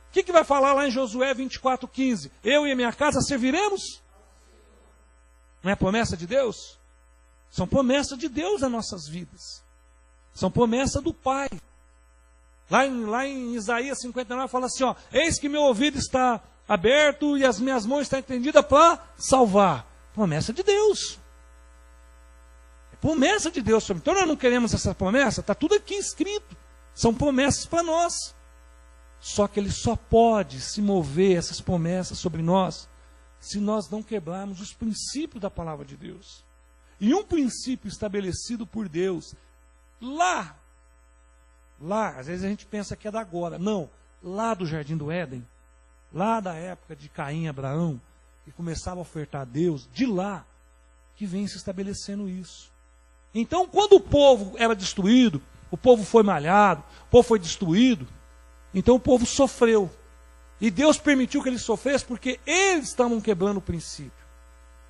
O que vai falar lá em Josué 24:15? Eu e a minha casa serviremos? Não é promessa de Deus? São promessas de Deus nas nossas vidas. São promessas do Pai. Lá em Isaías 59 fala assim, ó, eis que meu ouvido está aberto e as minhas mãos estão estendidas para salvar. Promessa de Deus. É promessa de Deus. Então nós não queremos essa promessa, está tudo aqui escrito. São promessas para nós. Só que Ele só pode se mover essas promessas sobre nós se nós não quebrarmos os princípios da palavra de Deus. E um princípio estabelecido por Deus lá, às vezes a gente pensa que é da agora. Não, lá do Jardim do Éden, lá da época de Caim e Abraão, que começava a ofertar a Deus, de lá que vem se estabelecendo isso. Então, quando o povo era destruído, o povo foi malhado, o povo foi destruído, então o povo sofreu. E Deus permitiu que eles sofressem porque eles estavam quebrando o princípio.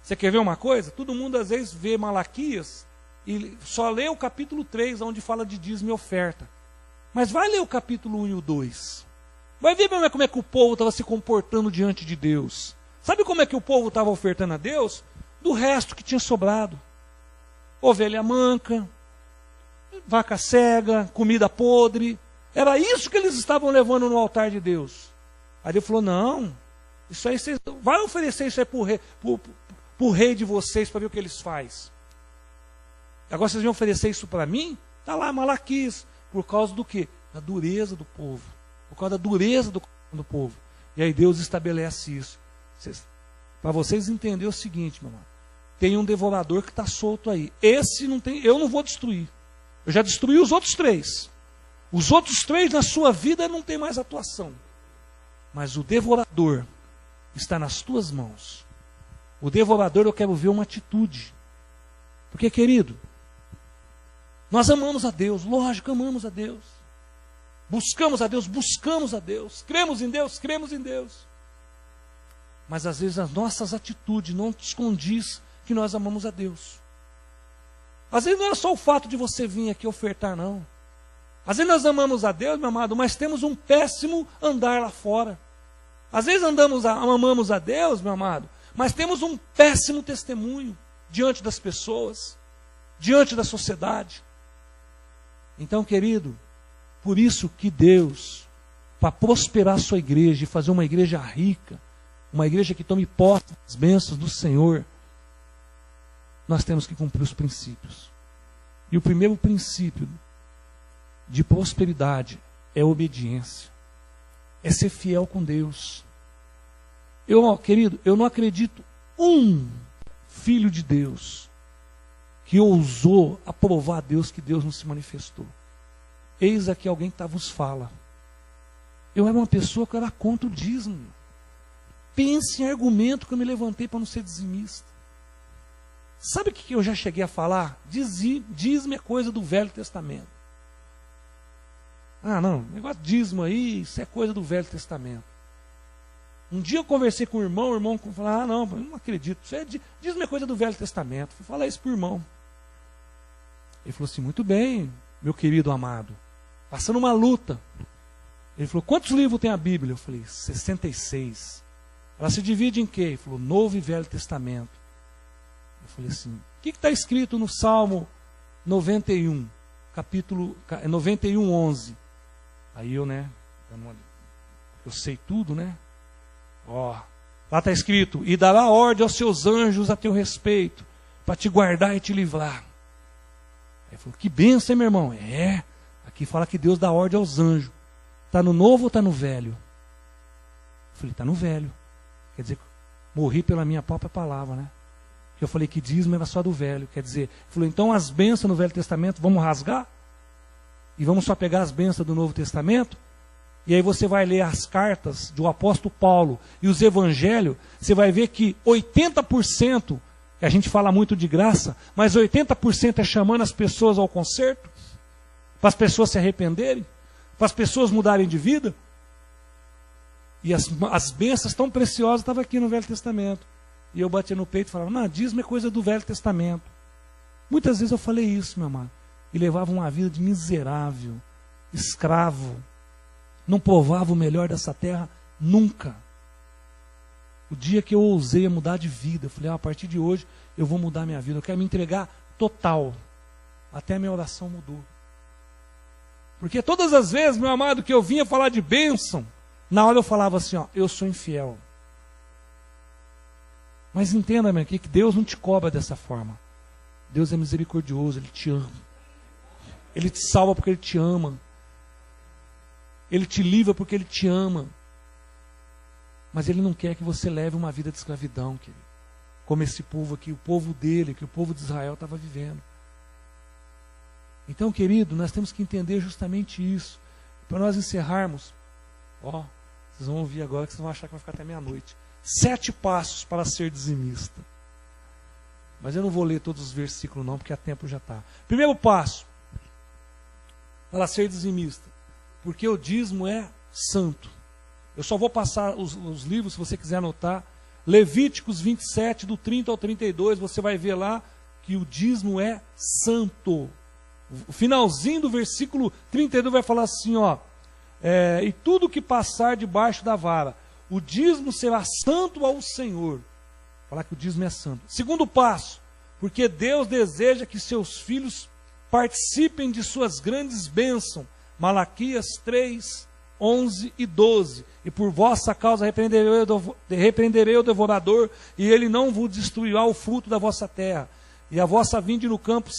Você quer ver uma coisa? Todo mundo às vezes vê Malaquias e só lê o capítulo 3, onde fala de dízimo e oferta. Mas vai ler o capítulo 1 e o 2. Vai ver como é que o povo estava se comportando diante de Deus. Sabe como é que o povo estava ofertando a Deus? Do resto que tinha sobrado. Ovelha manca, vaca cega, comida podre. Era isso que eles estavam levando no altar de Deus. Aí Deus falou, não, isso aí vocês, vai oferecer isso aí para o rei de vocês, para ver o que eles fazem. Agora vocês vão oferecer isso para mim? Está lá Malaquias. Por causa do quê? Da dureza do povo. Por causa da dureza do povo. E aí Deus estabelece isso. Para vocês entenderem o seguinte, meu irmão. Tem um devorador que está solto aí. Esse não tem, eu não vou destruir. Eu já destruí os outros 3. Os outros 3 na sua vida não tem mais atuação. Mas o devorador está nas tuas mãos. O devorador eu quero ver uma atitude. Porque, querido, nós amamos a Deus, lógico, amamos a Deus. Buscamos a Deus, cremos em Deus. Mas às vezes as nossas atitudes não condiz que nós amamos a Deus. Às vezes não é só o fato de você vir aqui ofertar, não. Às vezes nós amamos a Deus, meu amado, mas temos um péssimo andar lá fora. Às vezes amamos a Deus, meu amado, mas temos um péssimo testemunho diante das pessoas, diante da sociedade. Então, querido, Por isso que Deus, para prosperar a sua igreja e fazer uma igreja rica, uma igreja que tome posse das bênçãos do Senhor, nós temos que cumprir os princípios. E o primeiro princípio de prosperidade é obediência. É ser fiel com Deus. Querido, eu não acredito um filho de Deus que ousou aprovar a Deus que Deus não se manifestou. Eis aqui alguém que vos fala. Eu era uma pessoa que era contra o dízimo. Pense em argumento que eu me levantei para não ser dizimista. Sabe o que eu já cheguei a falar? Dízimo é coisa do Velho Testamento. Ah, não, negócio de dízimo aí, isso é coisa do Velho Testamento. Um dia eu conversei com o irmão falou, ah, não, eu não acredito, dízimo é coisa do Velho Testamento. Fui falar isso para o irmão. Ele falou assim, muito bem, meu querido amado, passando uma luta. Ele falou, quantos livros tem a Bíblia? Eu falei, 66. Ela se divide em quê? Ele falou, Novo e Velho Testamento. Eu falei assim, o que está escrito no Salmo 91, capítulo 91, 11? Aí eu, eu sei tudo, né? Lá está escrito, e dará ordem aos seus anjos a teu respeito, para te guardar e te livrar. Aí ele falou, que bênção, hein, meu irmão? Aqui fala que Deus dá ordem aos anjos. Está no Novo ou está no Velho? Eu falei, está no Velho. Quer dizer, morri pela minha própria palavra, né? Eu falei que dízimo era só do Velho. Quer dizer, ele falou, então as bênçãos no Velho Testamento, vamos rasgar? E vamos só pegar as bênçãos do Novo Testamento? E aí você vai ler as cartas do apóstolo Paulo e os evangelhos, você vai ver que 80%, a gente fala muito de graça, mas 80% é chamando as pessoas ao conserto, para as pessoas se arrependerem, para as pessoas mudarem de vida. E as bênçãos tão preciosas estavam aqui no Velho Testamento. E eu batia no peito e falava, não, dízimo é coisa do Velho Testamento. Muitas vezes eu falei isso, meu amado. E levava uma vida de miserável, escravo. Não provava o melhor dessa terra nunca. O dia que eu ousei mudar de vida, eu falei, a partir de hoje eu vou mudar minha vida. Eu quero me entregar total. Até a minha oração mudou. Porque todas as vezes, meu amado, que eu vinha falar de bênção, na hora eu falava assim, eu sou infiel. Mas entenda, meu, que Deus não te cobra dessa forma. Deus é misericordioso, Ele te ama. Ele te salva porque Ele te ama. Ele te livra porque Ele te ama. Mas Ele não quer que você leve uma vida de escravidão, querido. Como esse povo aqui, o povo dele, que o povo de Israel estava vivendo. Então, querido, nós temos que entender justamente isso. Para nós encerrarmos, vocês vão ouvir agora que vocês vão achar que vai ficar até meia-noite. 7 passos para ser dizimista. Mas eu não vou ler todos os versículos não, porque a tempo já está. Primeiro passo para ser dizimista. Porque o dízimo é santo. Eu só vou passar os livros, se você quiser anotar. Levíticos 27, do 30 ao 32, você vai ver lá que o dízimo é santo. O finalzinho do versículo 32 vai falar assim, e tudo que passar debaixo da vara, o dízimo será santo ao Senhor. Falar que o dízimo é santo. Segundo passo, porque Deus deseja que seus filhos participem de suas grandes bênçãos. Malaquias 3, 11 e 12. E por vossa causa repreenderei o devorador, e ele não vos destruirá o fruto da vossa terra. E a vossa vinde no campo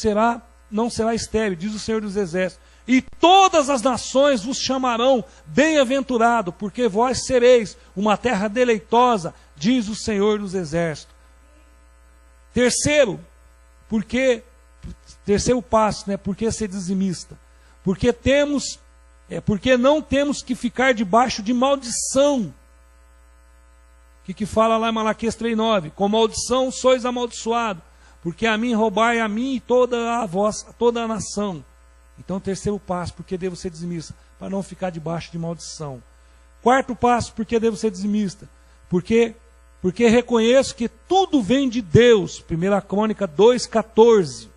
não será estéril, diz o Senhor dos Exércitos. E todas as nações vos chamarão bem-aventurado, porque vós sereis uma terra deleitosa, diz o Senhor dos Exércitos. Terceiro passo, porque ser dizimista. Porque não temos que ficar debaixo de maldição. O que fala lá em Malaquias 3,9? Com maldição sois amaldiçoados, porque a mim roubai a mim e toda a nação. Então, terceiro passo, porque devo ser dizimista? Para não ficar debaixo de maldição. Quarto passo, porque devo ser dizimista? Porque reconheço que tudo vem de Deus. 1 Crônica 2,14.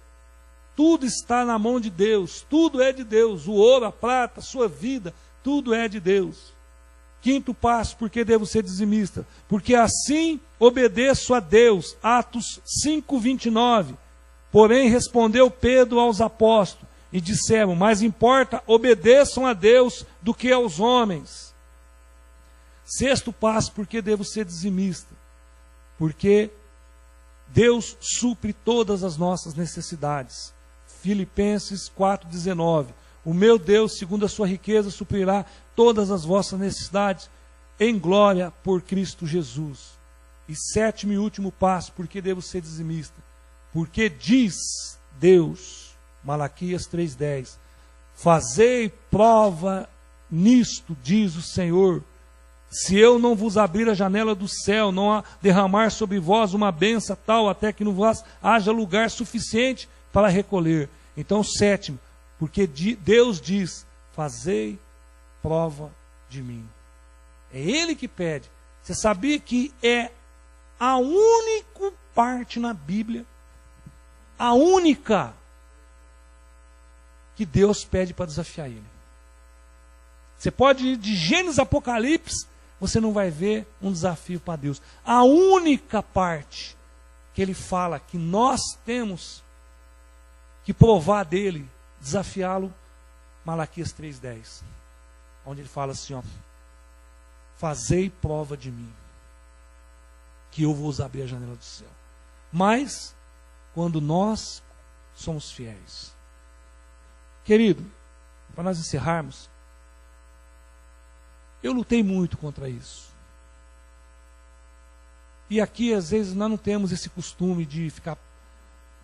Tudo está na mão de Deus, tudo é de Deus. O ouro, a prata, a sua vida, tudo é de Deus. Quinto passo, porque devo ser dizimista? Porque assim obedeço a Deus. Atos 5:29. Porém respondeu Pedro aos apóstolos: e disseram: mais importa obedeçam a Deus do que aos homens. Sexto passo, por que devo ser dizimista? Porque Deus supre todas as nossas necessidades. Filipenses 4,19. O meu Deus, segundo a sua riqueza, suprirá todas as vossas necessidades em glória por Cristo Jesus. E sétimo e último passo, por que devo ser dizimista? Porque diz Deus, Malaquias 3,10, fazei prova nisto, diz o Senhor, se eu não vos abrir a janela do céu, não derramar sobre vós uma bênção tal, até que no vós haja lugar suficiente para recolher. Então, sétimo, porque Deus diz, fazei prova de mim. É Ele que pede. Você sabia que é a única parte na Bíblia, a única, que Deus pede para desafiar Ele. Você pode ir de Gênesis a Apocalipse, você não vai ver um desafio para Deus. A única parte que Ele fala que nós temos que provar dele, desafiá-lo, Malaquias 3,10, onde ele fala assim, ó, fazei prova de mim, que eu vou abrir a janela do céu. Mas, quando nós somos fiéis. Querido, para nós encerrarmos, eu lutei muito contra isso. E aqui, às vezes, nós não temos esse costume de ficar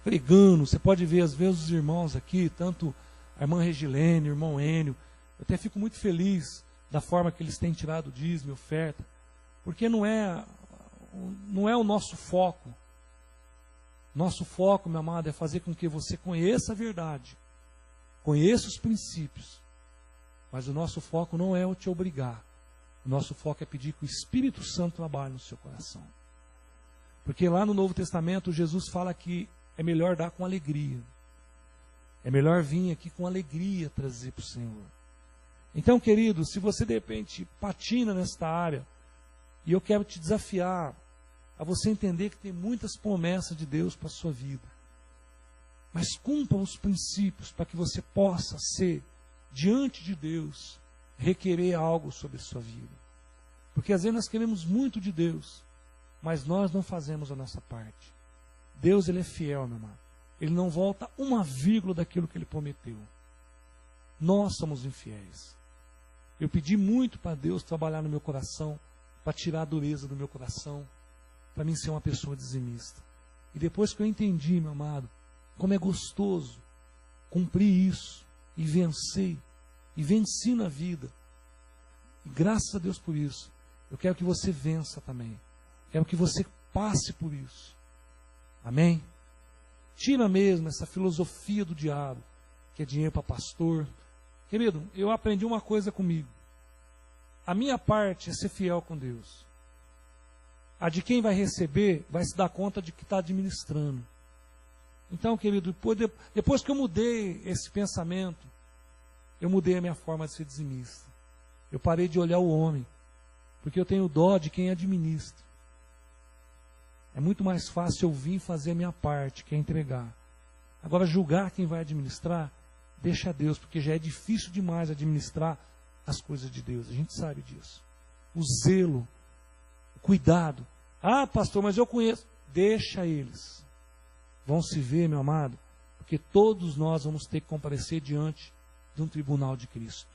pregando. Você pode ver, às vezes, os irmãos aqui, tanto a irmã Regilene, o irmão Enio. Eu até fico muito feliz da forma que eles têm tirado o dízimo e oferta, porque não é o nosso foco. Nosso foco, meu amado, é fazer com que você conheça a verdade, conheça os princípios, mas o nosso foco não é o te obrigar. O nosso foco é pedir que o Espírito Santo trabalhe no seu coração. Porque lá no Novo Testamento, Jesus fala que é melhor dar com alegria. É melhor vir aqui com alegria trazer para o Senhor. Então, querido, se você de repente patina nesta área, e eu quero te desafiar a você entender que tem muitas promessas de Deus para a sua vida. Mas cumpra os princípios para que você possa ser, diante de Deus, requerer algo sobre a sua vida. Porque às vezes nós queremos muito de Deus, mas nós não fazemos a nossa parte. Deus, Ele é fiel, meu amado. Ele não volta uma vírgula daquilo que Ele prometeu. Nós somos infiéis. Eu pedi muito para Deus trabalhar no meu coração, para tirar a dureza do meu coração, para mim ser uma pessoa dizimista. E depois que eu entendi, meu amado, como é gostoso cumprir isso e vencer, e venci na vida, e graças a Deus por isso, eu quero que você vença também. Quero que você passe por isso. Amém? Tira mesmo essa filosofia do diabo, que é dinheiro para pastor. Querido, eu aprendi uma coisa comigo. A minha parte é ser fiel com Deus. A de quem vai receber vai se dar conta de que está administrando. Então, querido, depois que eu mudei esse pensamento, eu mudei a minha forma de ser dizimista. Eu parei de olhar o homem, porque eu tenho dó de quem administra. É muito mais fácil eu vir fazer a minha parte, que é entregar. Agora, julgar quem vai administrar, deixa a Deus, porque já é difícil demais administrar as coisas de Deus. A gente sabe disso. O zelo, o cuidado. Ah, pastor, mas eu conheço. Deixa eles. Vão se ver, meu amado, porque todos nós vamos ter que comparecer diante de um tribunal de Cristo.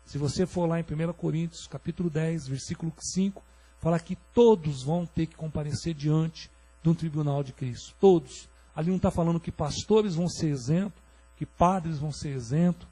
Se você for lá em 1 Coríntios, capítulo 10, versículo 5, fala que todos vão ter que comparecer diante de um tribunal de Cristo. Todos. Ali não está falando que pastores vão ser isentos, que padres vão ser isentos,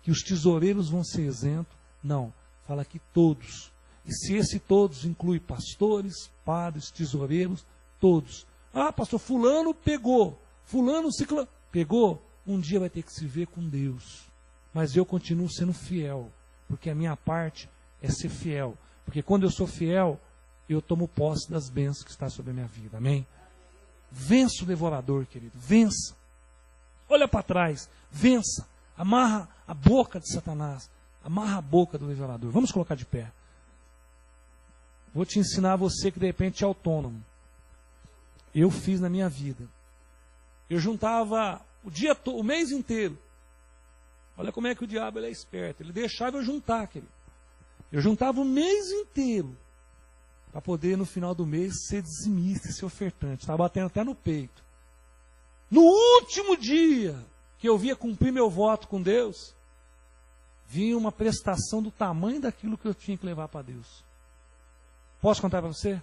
que os tesoureiros vão ser isentos. Não. Fala que todos. E se esse todos inclui pastores, padres, tesoureiros, todos. Ah, pastor, fulano pegou. Fulano ciclano pegou. Um dia vai ter que se ver com Deus. Mas eu continuo sendo fiel. Porque a minha parte é ser fiel. Porque quando eu sou fiel, eu tomo posse das bênçãos que está sobre a minha vida. Amém? Vença o devorador, querido. Vença. Olha para trás. Vença. Amarra a boca de Satanás. Amarra a boca do devorador. Vamos colocar de pé. Vou te ensinar você que de repente é autônomo. Eu fiz na minha vida. Eu juntava o mês inteiro, Olha como é que o diabo ele é esperto. Ele deixava eu juntar, querido. Eu juntava o mês inteiro para poder, no final do mês, ser dizimista e ser ofertante. Estava batendo até no peito. No último dia que eu via cumprir meu voto com Deus, vinha uma prestação do tamanho daquilo que eu tinha que levar para Deus. Posso contar para você?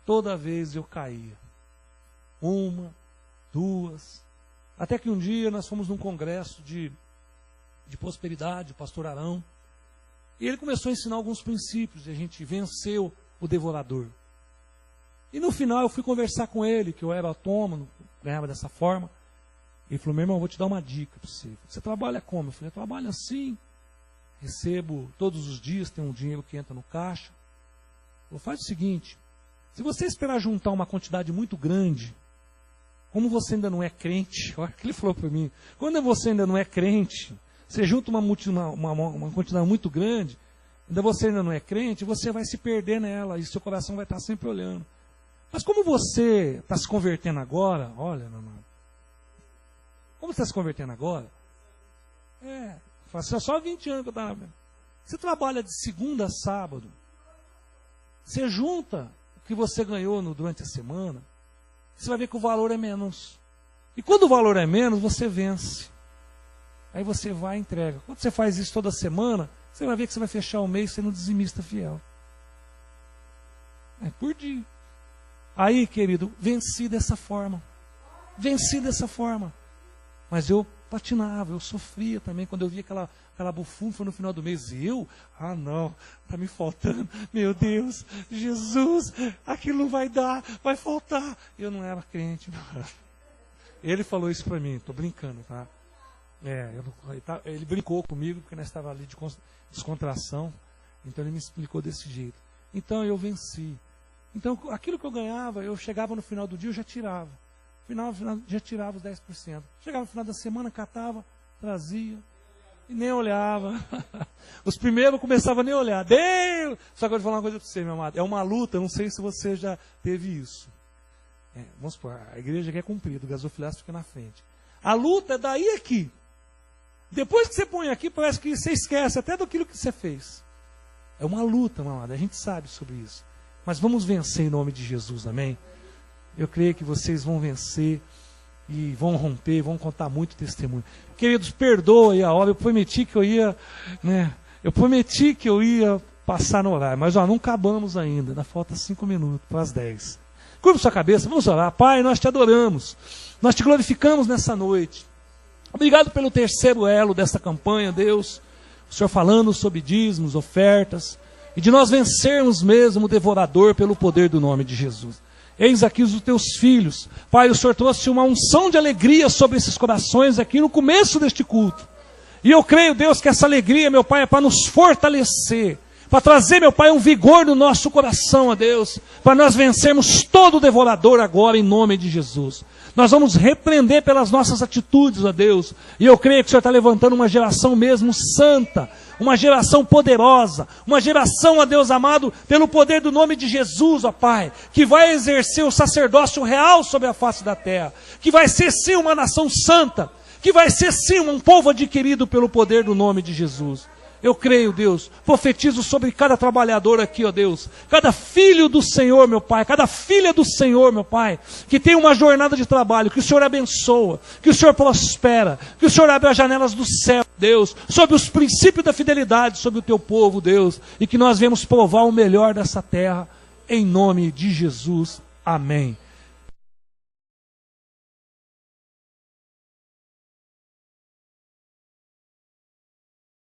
Toda vez eu caía. 1, 2. Até que um dia nós fomos num congresso de prosperidade, o pastor Arão. E ele começou a ensinar alguns princípios, e a gente venceu o devorador. E no final eu fui conversar com ele, que eu era autônomo, ganhava dessa forma. Ele falou, meu irmão, eu vou te dar uma dica para você. Você trabalha como? Eu falei, eu trabalho assim, recebo todos os dias, tem um dinheiro que entra no caixa. Ele falou, faz o seguinte, se você esperar juntar uma quantidade muito grande, como você ainda não é crente, olha o que ele falou para mim, quando você ainda não é crente, você junta uma quantidade muito grande, você ainda não é crente, você vai se perder nela, e seu coração vai estar sempre olhando. Mas como você está se convertendo agora, olha, meu amado, como você está se convertendo agora? Faz só 20 anos que eu estava vendo. Você trabalha de segunda a sábado, você junta o que você ganhou durante a semana, você vai ver que o valor é menos. E quando o valor é menos, você vence. Aí você vai e entrega. Quando você faz isso toda semana, você vai ver que você vai fechar o mês sendo dizimista fiel. Por dia. Aí, querido, venci dessa forma. Venci dessa forma. Mas eu patinava, eu sofria também quando eu via aquela bufunfa no final do mês. E eu? Ah, não, está me faltando. Meu Deus, Jesus, aquilo não vai dar, vai faltar. Eu não era crente. Não. Ele falou isso para mim, estou brincando, tá? Ele brincou comigo, porque nós estávamos ali de descontração. Então ele me explicou desse jeito. Então eu venci. Então aquilo que eu ganhava, eu chegava no final do dia, eu já tirava. No final já tirava os 10%. Chegava no final da semana, catava, trazia. E nem olhava. Os primeiros começavam a nem olhar. Deus! Só que eu vou falar uma coisa para você, meu amado. É uma luta, não sei se você já teve isso. Vamos supor, a igreja quer cumprir, o gasofilaço fica na frente. A luta é daí aqui. Depois que você põe aqui, parece que você esquece até daquilo que você fez. É uma luta, meu amado, a gente sabe sobre isso. Mas vamos vencer em nome de Jesus, amém? Eu creio que vocês vão vencer e vão romper, vão contar muito testemunho. Queridos, perdoe a obra, eu prometi que eu ia, passar no horário, mas não acabamos ainda falta 5 minutos para as 10. Curva sua cabeça, vamos orar. Pai, nós te adoramos, nós te glorificamos nessa noite. Obrigado pelo terceiro elo dessa campanha, Deus. O Senhor falando sobre dízimos, ofertas, e de nós vencermos mesmo o devorador pelo poder do nome de Jesus. Eis aqui os teus filhos. Pai, o Senhor trouxe uma unção de alegria sobre esses corações aqui no começo deste culto. E eu creio, Deus, que essa alegria, meu Pai, é para nos fortalecer, para trazer, meu Pai, um vigor no nosso coração, ó Deus, para nós vencermos todo o devorador agora, em nome de Jesus. Nós vamos repreender pelas nossas atitudes, ó Deus, e eu creio que o Senhor está levantando uma geração mesmo santa, uma geração poderosa, uma geração, ó Deus amado, pelo poder do nome de Jesus, ó Pai, que vai exercer o sacerdócio real sobre a face da terra, que vai ser sim uma nação santa, que vai ser sim um povo adquirido pelo poder do nome de Jesus. Eu creio, Deus, profetizo sobre cada trabalhador aqui, ó Deus, cada filho do Senhor, meu Pai, cada filha do Senhor, meu Pai, que tem uma jornada de trabalho, que o Senhor abençoa, que o Senhor prospera, que o Senhor abre as janelas do céu, Deus, sobre os princípios da fidelidade, sobre o teu povo, Deus, e que nós venhamos provar o melhor dessa terra, em nome de Jesus. Amém.